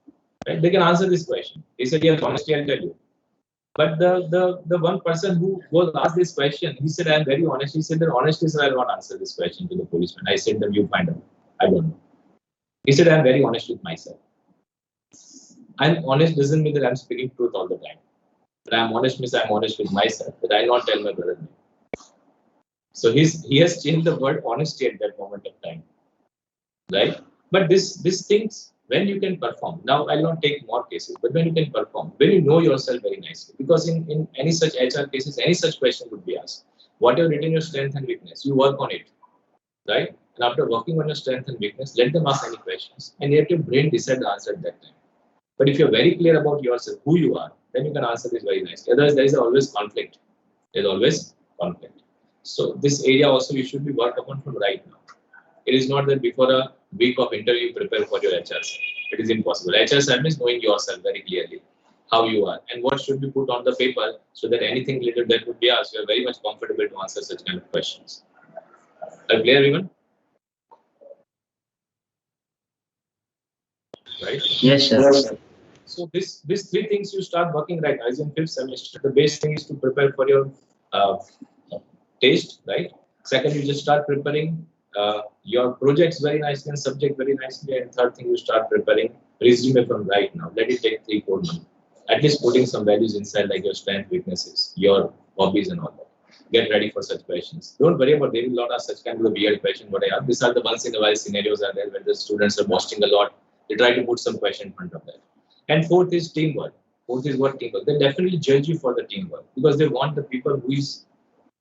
Right? They can answer this question. They said, yes, honestly, I'll tell you. But the one person who was asked this question, he said, I'm very honest. He said that honestly, sir, I'll not answer this question to the policeman. I said that you find out. I don't know. He said, I'm very honest with myself. I'm honest doesn't mean that I'm speaking truth all the time. But I'm honest means I'm honest with myself, but I'll not tell my brother. So he has changed the word honesty at that moment of time. Right? But these things, when you can perform, now I'll not take more cases, but when you can perform, when you know yourself very nicely, because in any such HR cases, any such question would be asked. What you've written your strength and weakness, you work on it, right? And after working on your strength and weakness, let them ask any questions and let your brain decide the answer at that time. But if you're very clear about yourself, who you are, then you can answer this very nicely. Otherwise, there is always conflict. There's always conflict. So this area also you should be worked upon from right now. It is not that before a week of interview you prepare for your HR. It is impossible. HR means knowing yourself very clearly, how you are, and what should be put on the paper so that anything later that would be asked, you are very much comfortable to answer such kind of questions. Are clear, everyone? Right? Yes, sir. So these three things you start working right as in 5th semester. The best thing is to prepare for your taste, right? Second, you just start preparing your projects very nicely and subject very nicely. And third thing, you start preparing resume from right now. Let it take 3-4 months. At least putting some values inside like your strength, weaknesses, your hobbies and all that. Get ready for such questions. Don't worry about they will not ask such kind of a weird question. What I have. These are the once in a while scenarios are there where the students are boasting a lot. They try to put some question in front of that. And fourth is teamwork. Fourth is what teamwork. They definitely judge you for the teamwork because they want the people who is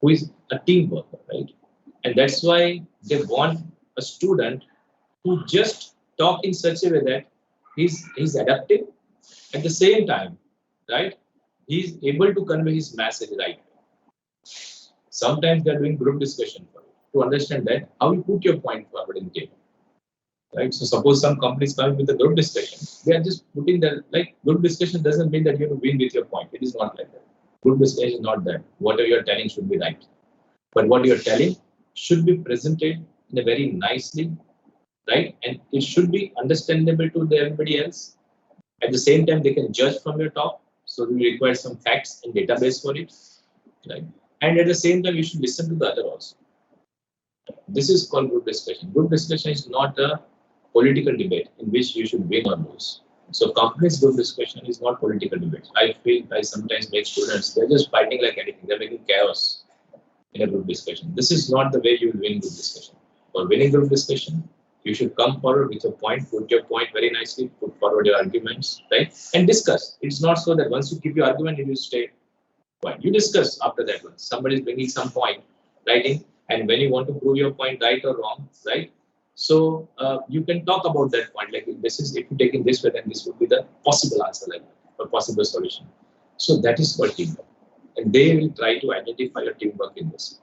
who is a team worker, right? And that's why they want a student who just talk in such a way that he's adaptive at the same time, right? He's able to convey his message right. Sometimes they're doing group discussion for you to understand that how you put your point forward in game. Right? So suppose some companies come with a group discussion, they are just putting that like group discussion doesn't mean that you have to win with your point. It is not like that. Group discussion is not that. Whatever you're telling should be right. But what you're telling should be presented in a very nicely, right? And it should be understandable to everybody else. At the same time, they can judge from your talk. So we require some facts and database for it, right? And at the same time, you should listen to the other also. This is called group discussion. Group discussion is not a political debate in which you should win or lose. So companies group discussion is not political debate. I feel I sometimes make students, they're just fighting like anything. They're making chaos in a group discussion. This is not the way you will win group discussion. For winning group discussion, you should come forward with your point, put your point very nicely, put forward your arguments, right? And discuss. It's not so that once you keep your argument, you stay quiet. You discuss after that one. Somebody is bringing some point, right? And when you want to prove your point right or wrong, right? So you can talk about that point. Like this is if you take in this way, then this would be the possible answer, like a possible solution. So that is called teamwork. And they will try to identify your teamwork in this.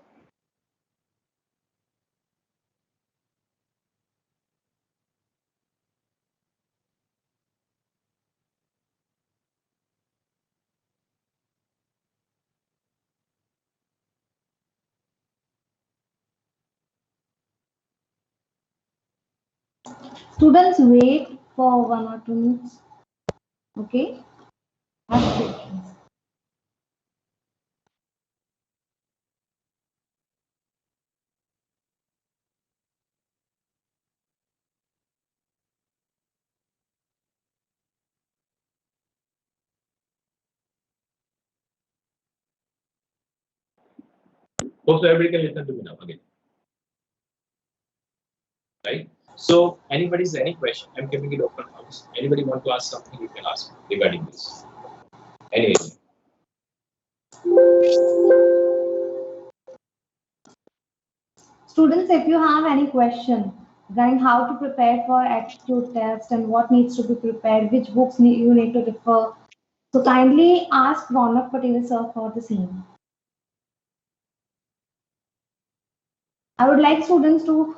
Students wait for 1 or 2 minutes. Okay? Ask questions. Hope everybody can listen to me now again. Right? So anybody's any question, I'm keeping it open house. Anybody want to ask something, you can ask regarding this. Anyway. Students, if you have any question regarding how to prepare for aptitude test and what needs to be prepared, which books you need to refer, so kindly ask Ronak Patel sir for the same. I would like students to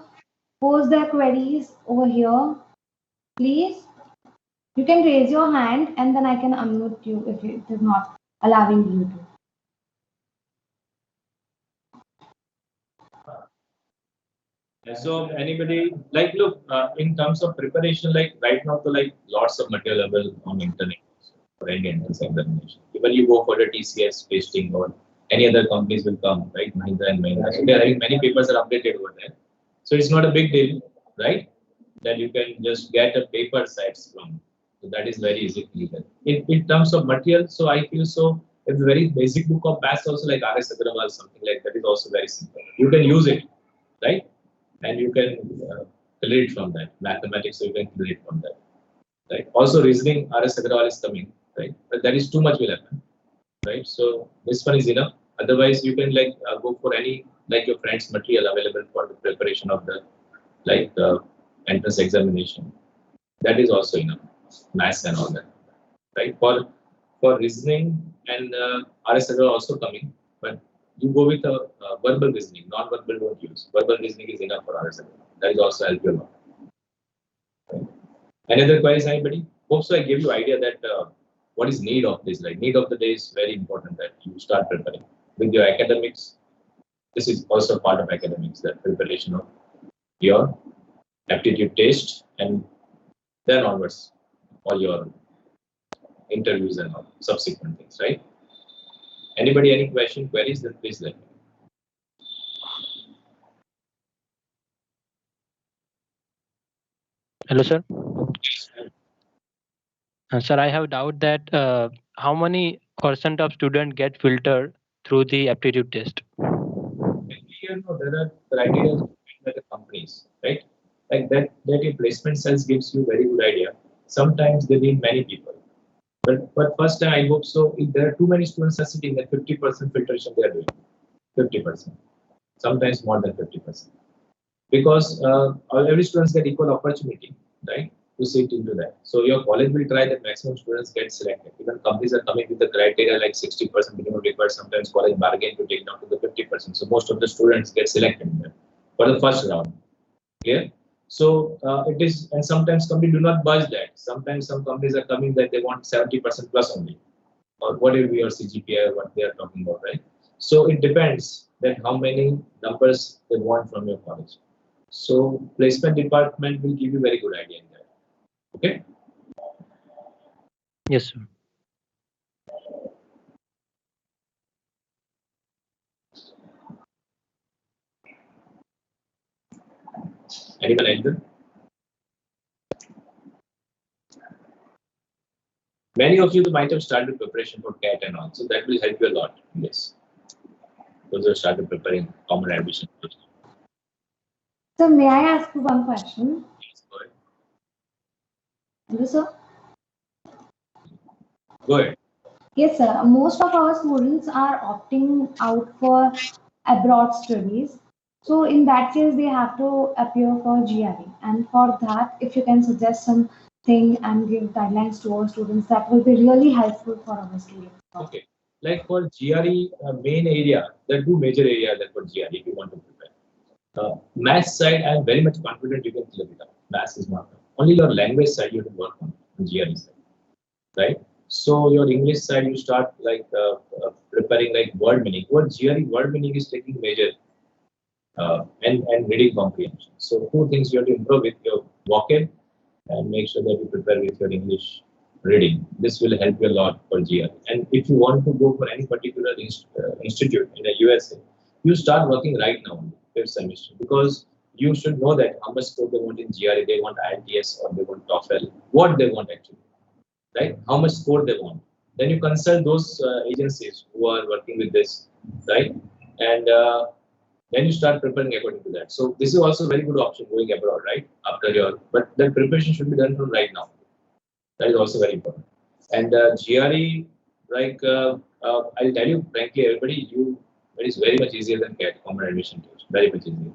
pose their queries over here. Please, you can raise your hand and then I can unmute you if it is not allowing you to. So anybody like look in terms of preparation, like right now, to like lots of material available on internet for any entrance examination. Even you go for the TCS pasting or any other companies will come, right? Mahindra and Mahindra. So they are having many papers are updated over there. So it's not a big deal, right? That you can just get a paper sites from. So that is very easy to get. In terms of material, so I feel so. If the very basic book of maths also like R.S. Agrawal, something like that is also very simple. You can use it, right? And you can clear it from that. Mathematics, so you can clear it from that. Right? Also, reasoning, R.S. Agrawal is coming, right? But that is too much will happen, right? So this one is enough. Otherwise, you can like go for any like your friend's material available for the preparation of the like entrance examination. That is also enough. Maths and all that, right? For reasoning and R.S. Agrawal also coming, but you go with a verbal reasoning, non-verbal don't use. Verbal reasoning is enough for RSM. That is also help you a lot. Right. Any other queries, anybody? Hope so I gave you idea that what is need of this. Like need of the day is very important that you start preparing with your academics. This is also part of academics, that preparation of your aptitude test and then onwards all your interviews and all subsequent things, right? Anybody any question, queries, then please let me know. Hello, sir. Sir, I have doubt that how many percent of student get filtered through the aptitude test? Here, no, there are criteria by the companies, right? Like that your placement cells gives you very good idea. Sometimes they need many people. But first time I hope so, if there are too many students are sitting, at 50% filtration they are doing. 50%, sometimes more than 50%. Because every students get equal opportunity, right, to sit into that. So your college will try that maximum students get selected. Even companies are coming with the criteria like 60% minimum required. Sometimes college bargain to take down to the 50%. So most of the students get selected for the first round. Clear? So it is, and sometimes companies do not budge that. Sometimes some companies are coming that they want 70% plus only, or whatever your CGPA or what they are talking about, right? So it depends that how many numbers they want from your college. So placement department will give you very good idea in that. Okay. Yes, sir. Anyone else? Many of you might have started preparation for CAT and all, so that will help you a lot. Yes. Those who have started preparing common admission. So may I ask you one question? Go ahead. Hello, sir. Go ahead. Yes, sir. Most of our students are opting out for abroad studies. So in that case, they have to appear for GRE. And for that, if you can suggest something and give guidelines to our students, that will be really helpful for our students. Okay. Like for GRE main area, there are two major areas that for GRE if you want to prepare. Math side, I am very much confident you can clear it up. Math is not. Only your language side you have to work on GRE side, right? So your English side you start like preparing like word meaning. What GRE word meaning is taking major and reading comprehension. So two things you have to improve with your vocab and make sure that you prepare with your English reading. This will help you a lot for GRE. And if you want to go for any particular institute in the USA, you start working right now, fifth semester, because you should know that how much score they want in GRE, they want IELTS or they want TOEFL, what they want actually, right? How much score they want. Then you consult those agencies who are working with this, right? And then you start preparing according to that. So this is also a very good option going abroad, right? After your, but the preparation should be done from right now. That is also very important. And GRE, like I'll tell you frankly, everybody, it is very much easier than CAT, common admission test. Very much easier.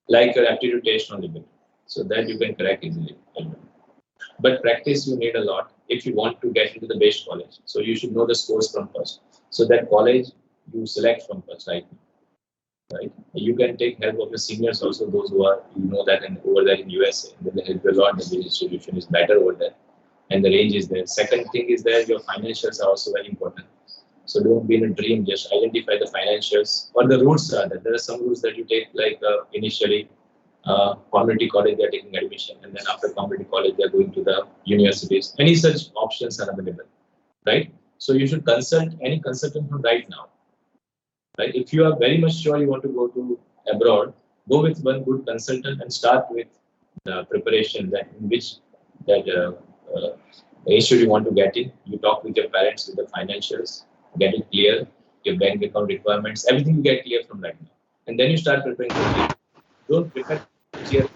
Like your aptitude test on limit, so that you can crack easily. But practice you need a lot if you want to get into the best college. So you should know the scores from first. So that college you select from first, right? Right. You can take help of your seniors also, those who are, you know, that and over there in USA. They will help you a lot. The distribution is better over there. And the range is there. Second thing is that your financials are also very important. So don't be in a dream, just identify the financials or the routes are there. There are some routes that you take, like initially community college, they're taking admission, and then after community college, they're going to the universities. Any such options are available, right? So you should consult any consultant from right now. Right? If you are very much sure you want to go to abroad, go with one good consultant and start with the preparation that in which that issue you want to get in. You talk with your parents with the financials, get it clear, your bank account requirements, everything you get clear from right now. And then you start preparing for GRE. Don't prepare GRE.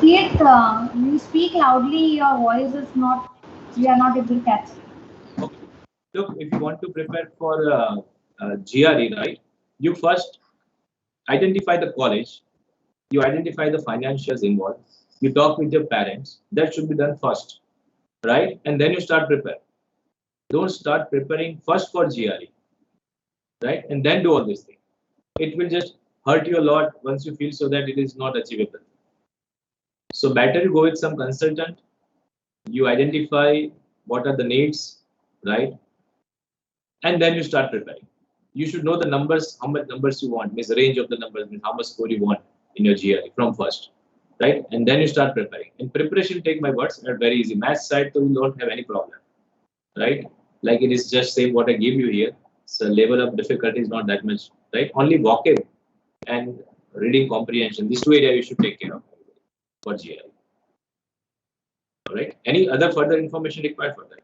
Keith, you speak loudly, your voice is not, we are not able to catch it. Okay. Look, if you want to prepare for GRE, right, you first identify the college, you identify the financials involved, you talk with your parents. That should be done first, right? And then you start prepare. Don't start preparing first for GRE, right? And then do all this thing. It will just hurt you a lot once you feel so that it is not achievable. So better you go with some consultant, you identify what are the needs, right? And then you start preparing. You should know the numbers, how much numbers you want, means the range of the numbers, means how much score you want in your GRE from first, right? And then you start preparing. In preparation, take my words, are very easy. Math side, so you don't have any problem, right? Like it is just same what I give you here. So level of difficulty is not that much, right? Only vocab and reading comprehension. These two areas you should take care of for GRE. All right. Any other further information required for that?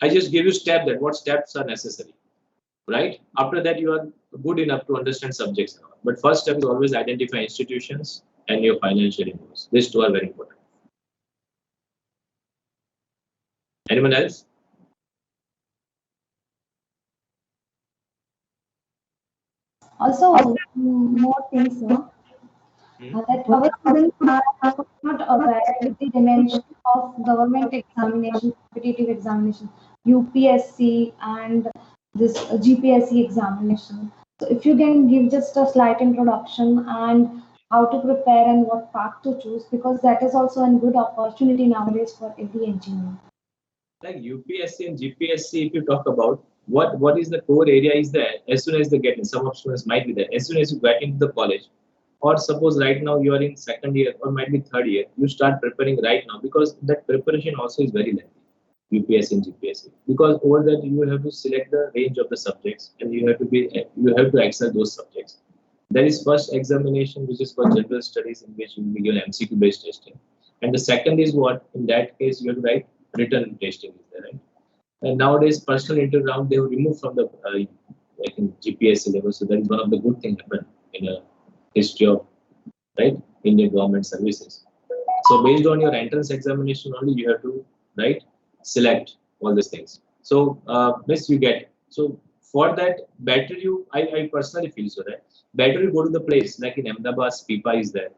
I just give you step that what steps are necessary, right? After that, you are good enough to understand subjects now. But first step is always identify institutions and your financial inputs. These two are very important. Anyone else? Also, more things, sir. That our students are not aware with the dimension of government examination, competitive examination, UPSC and this GPSC examination. So if you can give just a slight introduction and how to prepare and what path to choose, because that is also a good opportunity nowadays for every engineer. Like UPSC and GPSC, if you talk about what is the core area is there, as soon as they get in, some of students might be there, as soon as you get into the college, or suppose right now you are in second year or might be third year, you start preparing right now, because that preparation also is very lengthy, UPSC and GPSC, because over that you have to select the range of the subjects and you have to excel those subjects. There is first examination which is for general studies, in which you will be given MCQ based testing, and the second is what, in that case you have to write written testing is there, right? And nowadays personal interview round they have removed from the like in GPSC level, so that is one of the good things happened in a history of, right, Indian government services. So based on your entrance examination only, you have to, right, select all these things. So this you get. So for that, better you, I personally feel so that better you go to the place like in Ahmedabad, SPIPA is there,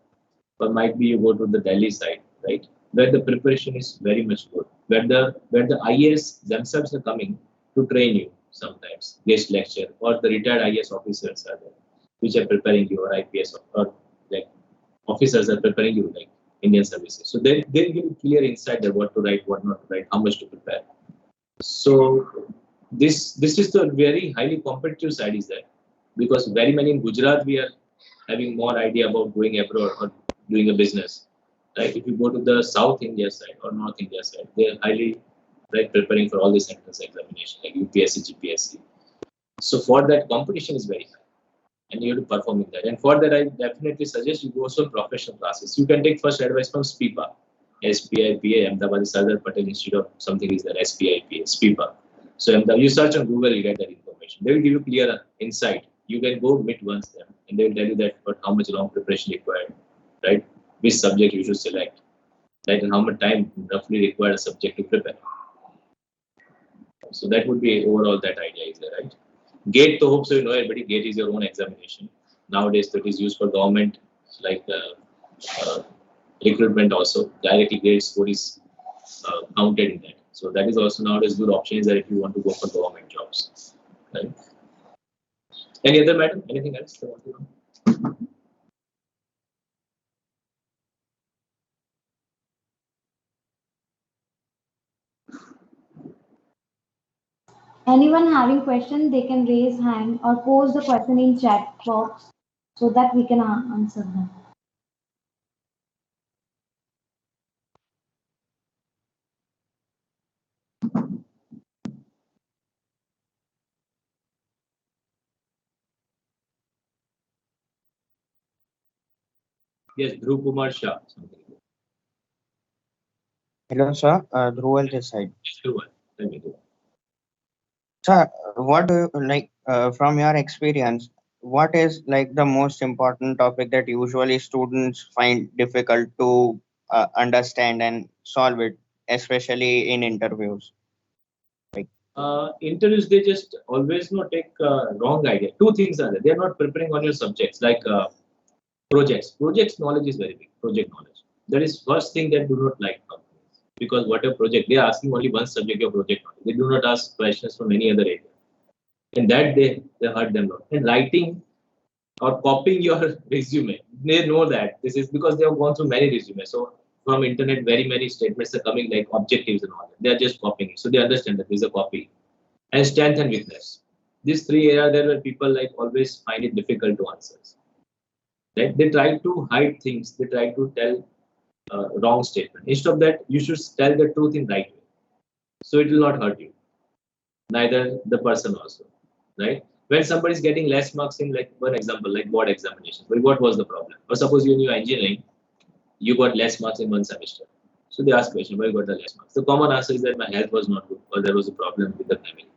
or might be you go to the Delhi side, right, where the preparation is very much good, where the IAS themselves are coming to train you sometimes, guest lecture, or the retired IAS officers are there, which are preparing you, or IPS or like officers are preparing you like Indian services. So they'll give you clear insight that what to write, what not to write, how much to prepare. So this is the very highly competitive side is there, because very many in Gujarat we are having more idea about going abroad or doing a business. Right? If you go to the South India side or North India side, they are highly, right, preparing for all this entrance examination like UPSC, GPSC. So for that, competition is very high, and you have to perform in that. And for that, I definitely suggest you go some professional classes. You can take first advice from SPIPA, SPIPA, Ahmedabad Sardar Patel Institute of something is there, SPIPA, SPIPA. So you search on Google, you get that information. They will give you clear insight. You can go meet once them, and they will tell you that but how much long preparation required, right? Which subject you should select, right? And how much time roughly required a subject to prepare. So that would be overall that idea is there, right? GATE, to hope so you know everybody, GATE is your own examination. Nowadays that is used for government, like recruitment also. Directly GATE score is counted in that. So that is also nowadays good option is that if you want to go for government jobs, right? Any other matter? Anything else? Anyone having question, they can raise hand or post the question in chat box so that we can answer them. Yes, Dhruv Kumar Shah. Hello, sir. Dhruval this side. Dhruval, tell me. Sir, what do you like from your experience? What is like the most important topic that usually students find difficult to understand and solve it, especially in interviews? Interviews, they just always take wrong idea. Two things are there. They are not preparing on your subjects like projects. Projects knowledge is very big. Project knowledge. That is first thing that do not like companies, because whatever project they are asking only one subject of project knowledge. They do not ask questions from any other area, and that they hurt them a lot. And writing or copying your resume, they know that this is because they have gone through many resumes. So from internet, very many statements are coming like objectives and all that. They are just copying it, so they understand that this is a copy. And strength and weakness. These three areas there where people like always find it difficult to answer. Right? They try to hide things. They try to tell wrong statement. Instead of that, you should tell the truth in right way, so it will not hurt you, neither the person also. Right? When somebody is getting less marks in, like one example, like board examination, but what was the problem? Or suppose you in your engineering, you got less marks in one semester. So they ask question, why you got the less marks? The common answer is that my health was not good, or there was a problem with the family.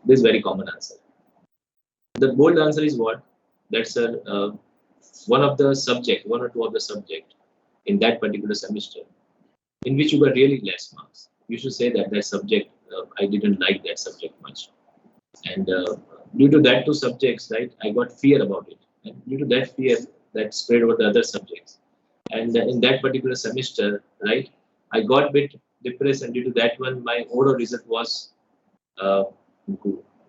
This is very common answer. The bold answer is what? That's one of the subject, one or two of the subject in that particular semester, in which you got really less marks. You should say that that subject, I didn't like that subject much. And due to that two subjects, right, I got fear about it. And due to that fear, that spread over the other subjects. And in that particular semester, right, I got a bit depressed, and due to that one, my overall result was uh,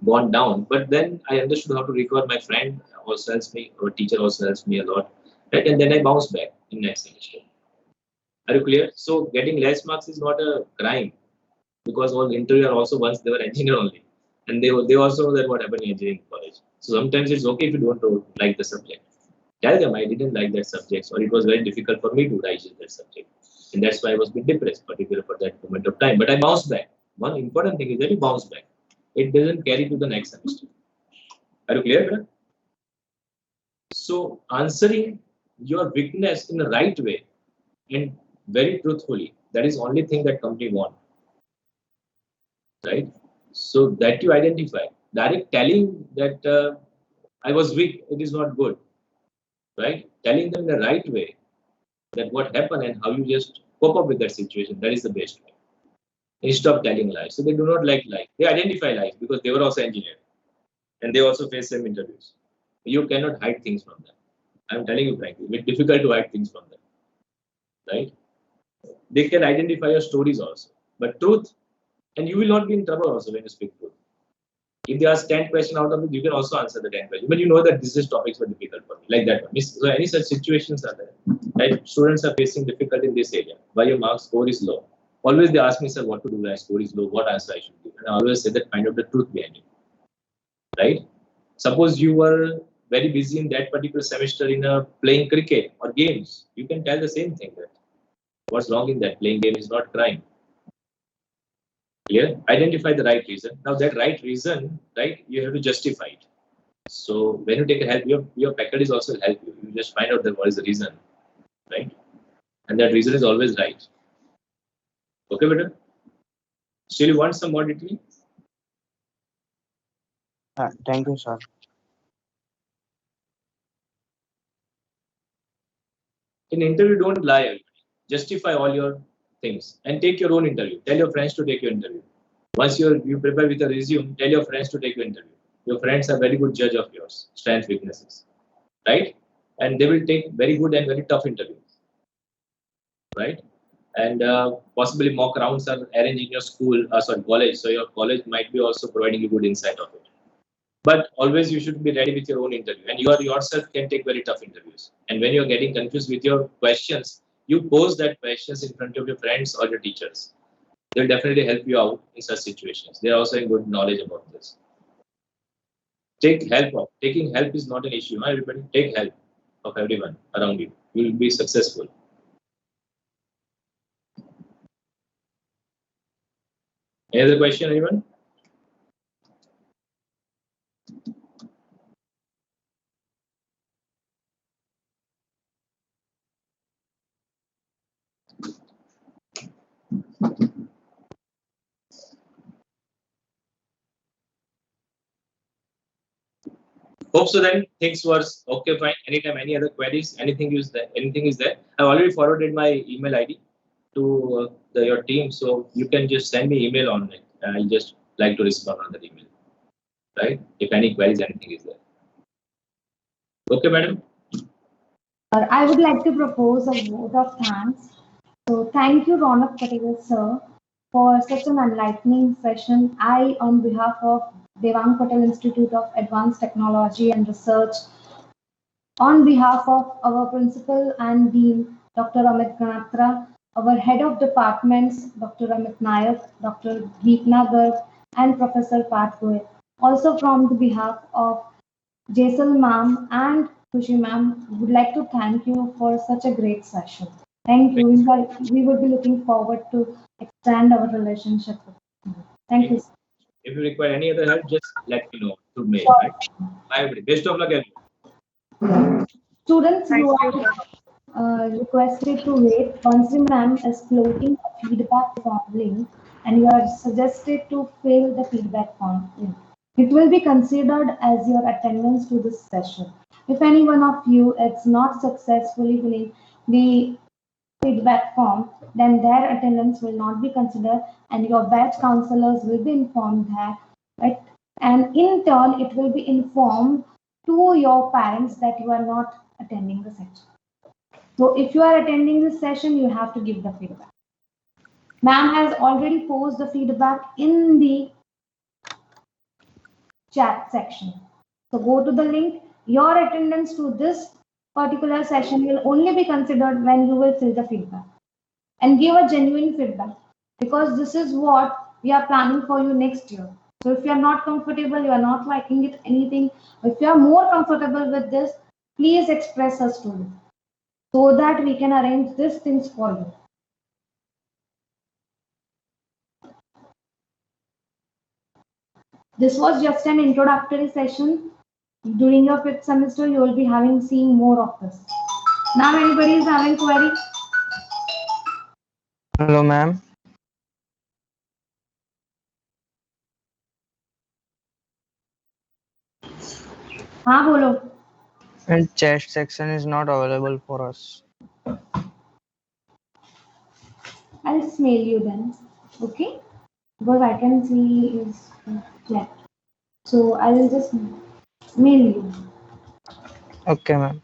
gone down. But then I understood how to recover. My friend also helps me, our teacher also helps me a lot, right? And then I bounced back in next semester. Are you clear? So getting less marks is not a crime, because all interview are also once they were engineer only, and they also know that what happened in engineering college. So sometimes it's okay if you don't like the subject. Tell them I didn't like that subject, or it was very difficult for me to write that subject, and that's why I was a bit depressed, particularly for that moment of time. But I bounced back. One important thing is that you bounce back. It doesn't carry to the next semester. Are you clear, brother? So answering your weakness in the right way and very truthfully, that is only thing that company want, right? So that you identify. Direct telling that I was weak, it is not good, right? Telling them the right way, that what happened and how you just cope up with that situation, that is the best way. Instead of telling lies. So they do not like lies. They identify lies because they were also engineers and they also face same interviews. You cannot hide things from them. I'm telling you frankly, it's difficult to hide things from them, right? They can identify your stories also, but truth, and you will not be in trouble also when you speak truth. If they ask 10 questions out of it, you can also answer the 10 questions. But you know that this is topics were difficult for me, like that one. So any such situations are there, right? Students are facing difficulty in this area. Why your mark score is low? Always they ask me, sir, what to do when my score is low? What answer I should give? And I always say that find out the truth behind it, right? Suppose you were very busy in that particular semester in playing cricket or games. You can tell the same thing, that what's wrong in that? Playing game is not crime. Clear? Identify the right reason. Now that right reason, right, you have to justify it. So when you take a help, your faculties also will help you. You just find out that what is the reason, right? And that reason is always right. Okay, better? Still you want some more detail? Thank you, sir. In interview, don't lie. Justify all your things and take your own interview. Tell your friends to take your interview. Once you prepare with a resume, tell your friends to take your interview. Your friends are very good judge of yours, strengths, weaknesses, right? And they will take very good and very tough interviews, right? And possibly mock rounds are arranged in your school, college. So your college might be also providing you good insight of it. But always you should be ready with your own interview, and you are yourself can take very tough interviews. And when you are getting confused with your questions, you pose that questions in front of your friends or your teachers. They'll definitely help you out in such situations. They are also in good knowledge about this. Take help of. Taking help is not an issue. Huh, everybody, take help of everyone around you. You will be successful. Any other question, anyone? Hope so then things was okay, fine. Anytime, any other queries, anything is there. I've already forwarded my email ID to your team, so you can just send me email on it. I'll just like to respond on that email, right? If any queries, anything is there. Okay, madam. I would like to propose a vote of thanks. So thank you, Ronak Patel, sir, for such an enlightening session. I, on behalf of Devang Patel Institute of Advanced Technology and Research, on behalf of our principal and dean, Dr. Amit Ganatra, our head of departments, Dr. Amit Nayak, Dr. Geetna Garg, and Professor Pat Goel. Also from the behalf of Jaisal ma'am and Khushi ma'am, would like to thank you for such a great session. Thank you. We would be looking forward to extend our relationship with you. Thank you. If you require any other help, just let me know through mail. Right? Bye, everybody. Best of luck, everyone. Students, you are requested to wait. Bansi ma'am is floating a feedback form link, and you are suggested to fill the feedback form link. It will be considered as your attendance to this session. If any one of you is not successfully filling the feedback form, then their attendance will not be considered and your batch counselors will be informed that, right? And in turn, it will be informed to your parents that you are not attending the session. So if you are attending this session, you have to give the feedback. Ma'am has already posted the feedback in the chat section. So go to the link. Your attendance to this particular session will only be considered when you will fill the feedback and give a genuine feedback, because this is what we are planning for you next year. So if you are not comfortable, you are not liking it, anything, if you are more comfortable with this, please express us to you so that we can arrange these things for you. This was just an introductory session. During your 5th semester, you will be seeing more of this. Now anybody is having query? Hello, ma'am. हाँ बोलो. And chat section is not available for us. I'll just mail you then. Okay? Because I can see is left. So I will just mail you. Okay, ma'am.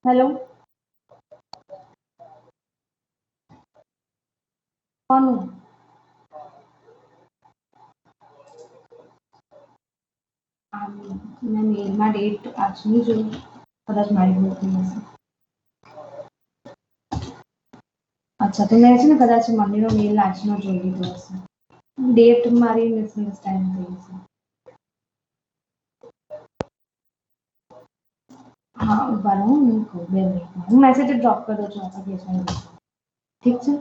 Hello? कौन हूँ? मैं mail में date आज नहीं जो कदाच मारी होती है अच्छा तो મેં છે ને કદાચ મમ્મીનો મેલ આજનો જોઈ લીધો હશે ડેટ મારી મિસઅન્ડરસ્ટેન્ડ થઈ છે હા ઉભા રહો હું કહું 2 મિનિટમાં હું મેસેજ ડ્રોપ કરી દઉં છું એપ્લિકેશન ઠીક છે